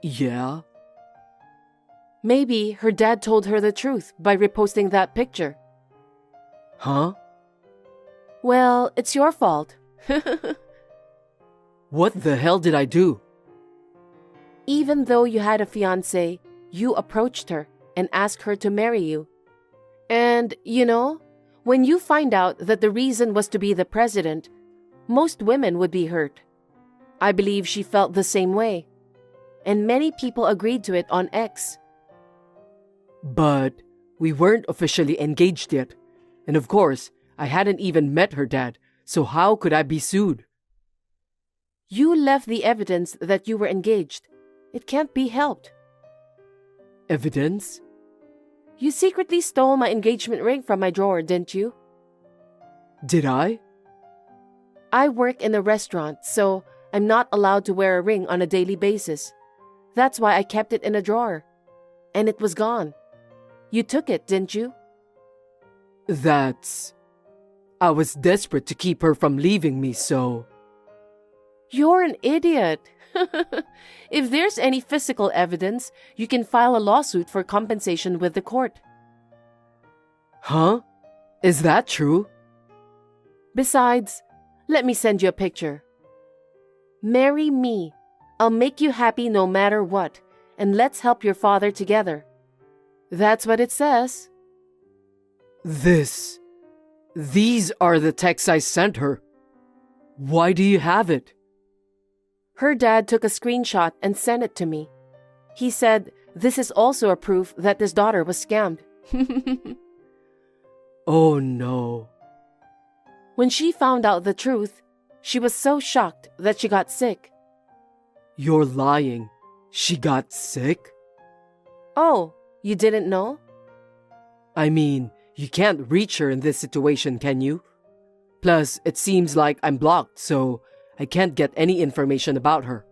S5: Yeah.
S4: Maybe her dad told her the truth by reposting that picture.
S5: Huh?
S4: Well, it's your fault.
S5: What the hell did I do?
S4: Even though you had a fiancé, you approached her and asked her to marry you. And, you know, when you find out that the reason was to be the president, most women would be hurt. I believe she felt the same way. And many people agreed to it on X.
S5: But we weren't officially engaged yet. And of course, I hadn't even met her dad, so how could I be sued?
S4: You left the evidence that you were engaged. It can't be helped.
S5: Evidence?
S4: You secretly stole my engagement ring from my drawer, didn't you?
S5: Did I?
S4: I work in a restaurant, so I'm not allowed to wear a ring on a daily basis. That's why I kept it in a drawer. And it was gone. You took it, didn't you?
S5: I was desperate to keep her from leaving me, so...
S4: You're an idiot. If there's any physical evidence, you can file a lawsuit for compensation with the court.
S5: Huh? Is that true?
S4: Besides, let me send you a picture. Marry me. I'll make you happy no matter what, and let's help your father together. That's what it says.
S5: These are the texts I sent her. Why do you have it?
S4: Her dad took a screenshot and sent it to me. He said this is also a proof that his daughter was scammed.
S5: Oh no.
S4: When she found out the truth, she was so shocked that she got sick.
S5: You're lying. She got sick?
S4: Oh, you didn't know?
S5: I mean, you can't reach her in this situation, can you? Plus, it seems like I'm blocked, so I can't get any information about her.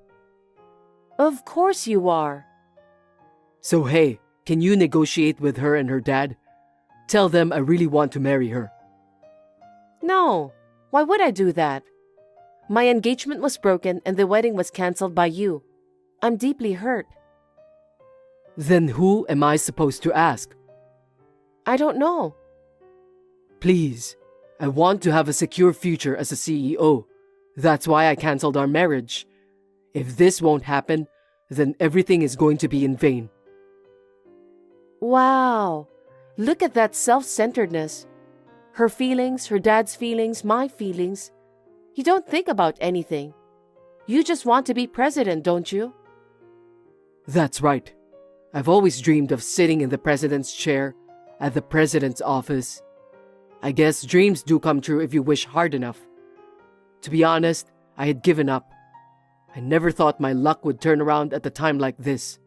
S4: Of course you are.
S5: So hey, can you negotiate with her and her dad? Tell them I really want to marry her.
S4: No, why would I do that? My engagement was broken and the wedding was canceled by you. I'm deeply hurt.
S5: Then who am I supposed to ask?
S4: I don't know.
S5: Please, I want to have a secure future as a CEO. That's why I canceled our marriage. If this won't happen, then everything is going to be in vain.
S4: Wow, look at that self-centeredness. Her feelings, her dad's feelings, my feelings. You don't think about anything. You just want to be president, don't you?
S5: That's right. I've always dreamed of sitting in the president's chair at the president's office. I guess dreams do come true if you wish hard enough. To be honest, I had given up. I never thought my luck would turn around at a time like this.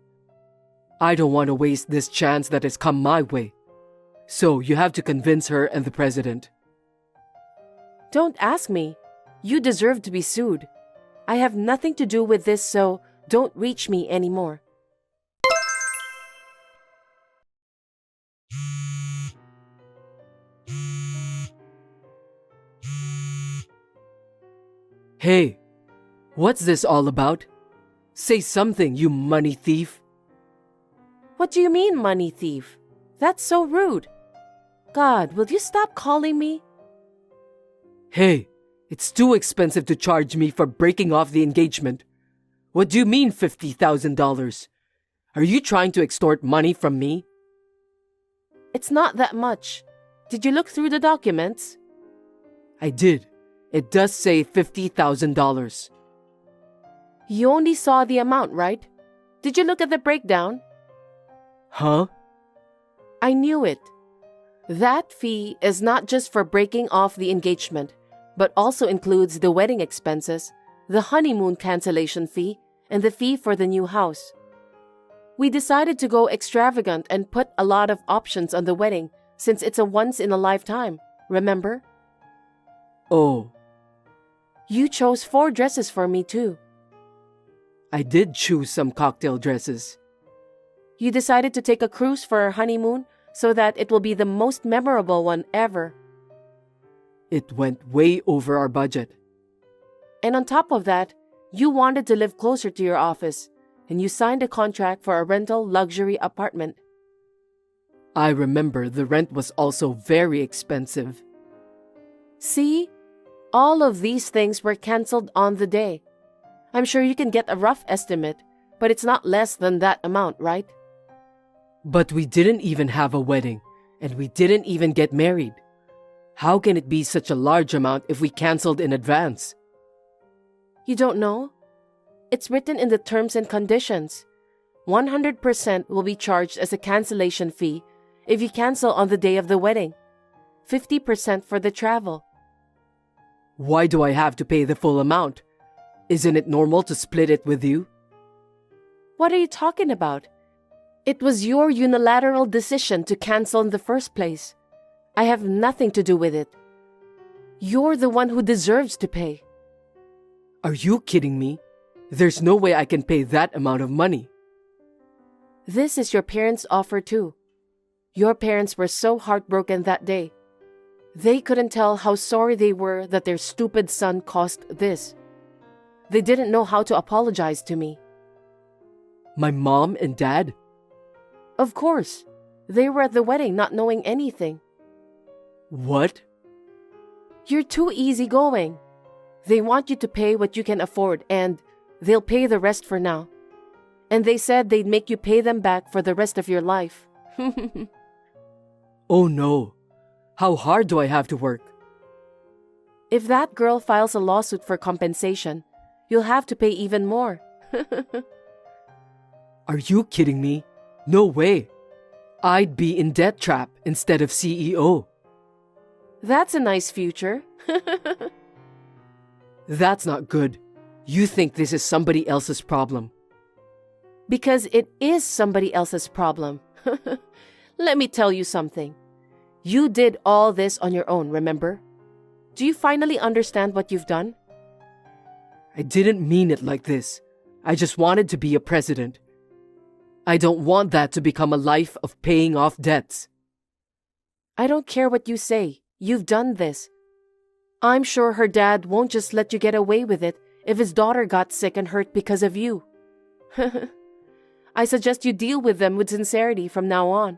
S5: I don't want to waste this chance that has come my way. So you have to convince her and the president.
S4: Don't ask me. You deserve to be sued. I have nothing to do with this, so don't reach me anymore.
S5: Hey, what's this all about? Say something, you money thief.
S4: What do you mean, money thief? That's so rude. God, will you stop calling me?
S5: Hey, it's too expensive to charge me for breaking off the engagement. What do you mean $50,000? Are you trying to extort money from me?
S4: It's not that much. Did you look through the documents?
S5: I did. It does say $50,000.
S4: You only saw the amount, right? Did you look at the breakdown?
S5: Huh?
S4: I knew it. That fee is not just for breaking off the engagement, but also includes the wedding expenses, the honeymoon cancellation fee, and the fee for the new house. We decided to go extravagant and put a lot of options on the wedding since it's a once-in-a-lifetime, remember?
S5: Oh.
S4: You chose 4 dresses for me too.
S5: I did choose some cocktail dresses.
S4: You decided to take a cruise for our honeymoon so that it will be the most memorable one ever.
S5: It went way over our budget.
S4: And on top of that, you wanted to live closer to your office, and you signed a contract for a rental luxury apartment.
S5: I remember the rent was also very expensive.
S4: See? All of these things were canceled on the day. I'm sure you can get a rough estimate, but it's not less than that amount, right?
S5: But we didn't even have a wedding, and we didn't even get married. How can it be such a large amount if we canceled in advance?
S4: You don't know? It's written in the terms and conditions. 100% will be charged as a cancellation fee if you cancel on the day of the wedding. 50% for the travel.
S5: Why do I have to pay the full amount? Isn't it normal to split it with you?
S4: What are you talking about? It was your unilateral decision to cancel in the first place. I have nothing to do with it. You're the one who deserves to pay.
S5: Are you kidding me? There's no way I can pay that amount of money.
S4: This is your parents' offer too. Your parents were so heartbroken that day. They couldn't tell how sorry they were that their stupid son caused this. They didn't know how to apologize to me.
S5: My mom and dad?
S4: Of course. They were at the wedding not knowing anything.
S5: What?
S4: You're too easygoing. They want you to pay what you can afford and they'll pay the rest for now. And they said they'd make you pay them back for the rest of your life.
S5: Oh no. How hard do I have to work?
S4: If that girl files a lawsuit for compensation, you'll have to pay even more.
S5: Are you kidding me? No way. I'd be in debt trap instead of CEO.
S4: That's a nice future.
S5: That's not good. You think this is somebody else's problem.
S4: Because it is somebody else's problem. Let me tell you something. You did all this on your own, remember? Do you finally understand what you've done?
S5: I didn't mean it like this. I just wanted to be a president. I don't want that to become a life of paying off debts.
S4: I don't care what you say. You've done this. I'm sure her dad won't just let you get away with it if his daughter got sick and hurt because of you. I suggest you deal with them with sincerity from now on.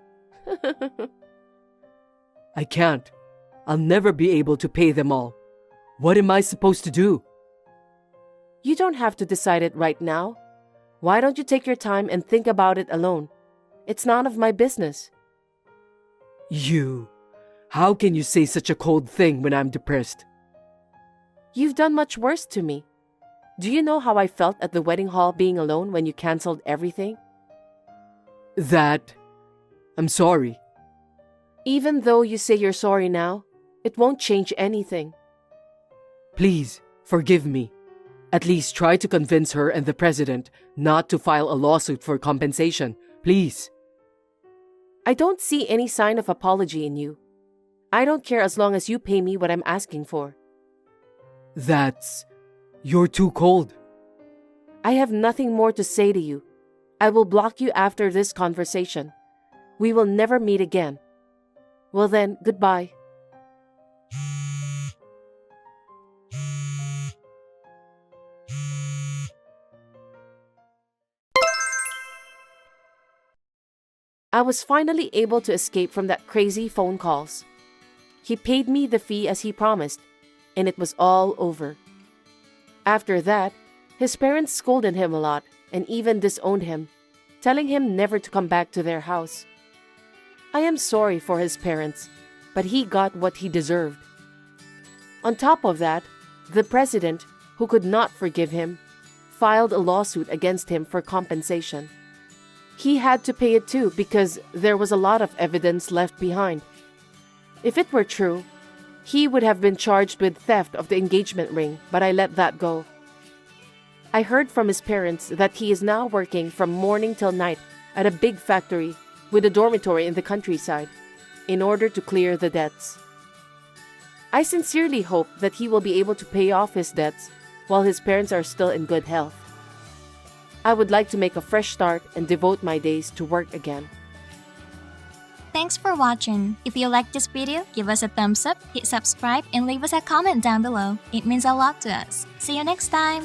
S5: I can't. I'll never be able to pay them all. What am I supposed to do?
S4: You don't have to decide it right now. Why don't you take your time and think about it alone? It's none of my business.
S5: You. How can you say such a cold thing when I'm depressed?
S4: You've done much worse to me. Do you know how I felt at the wedding hall being alone when you canceled everything?
S5: that I'm sorry.
S4: Even though you say you're sorry now, it won't change anything.
S5: Please, forgive me. At least try to convince her and the president not to file a lawsuit for compensation. Please.
S4: I don't see any sign of apology in you. I don't care as long as you pay me what I'm asking for.
S5: You're too cold.
S4: I have nothing more to say to you. I will block you after this conversation. We will never meet again. Well then, goodbye. I was finally able to escape from that crazy phone calls. He paid me the fee as he promised, and it was all over. After that, his parents scolded him a lot and even disowned him, telling him never to come back to their house. I am sorry for his parents, but he got what he deserved. On top of that, the president, who could not forgive him, filed a lawsuit against him for compensation. He had to pay it too because there was a lot of evidence left behind. If it were true, he would have been charged with theft of the engagement ring, but I let that go. I heard from his parents that he is now working from morning till night at a big factory with a dormitory in the countryside in order to clear the debts. I sincerely hope that he will be able to pay off his debts while his parents are still in good health. I would like to make a fresh start and devote my days to work again.
S6: Thanks for watching. If you liked this video, give us a thumbs up, hit subscribe, and leave us a comment down below. It means a lot to us. See you next time!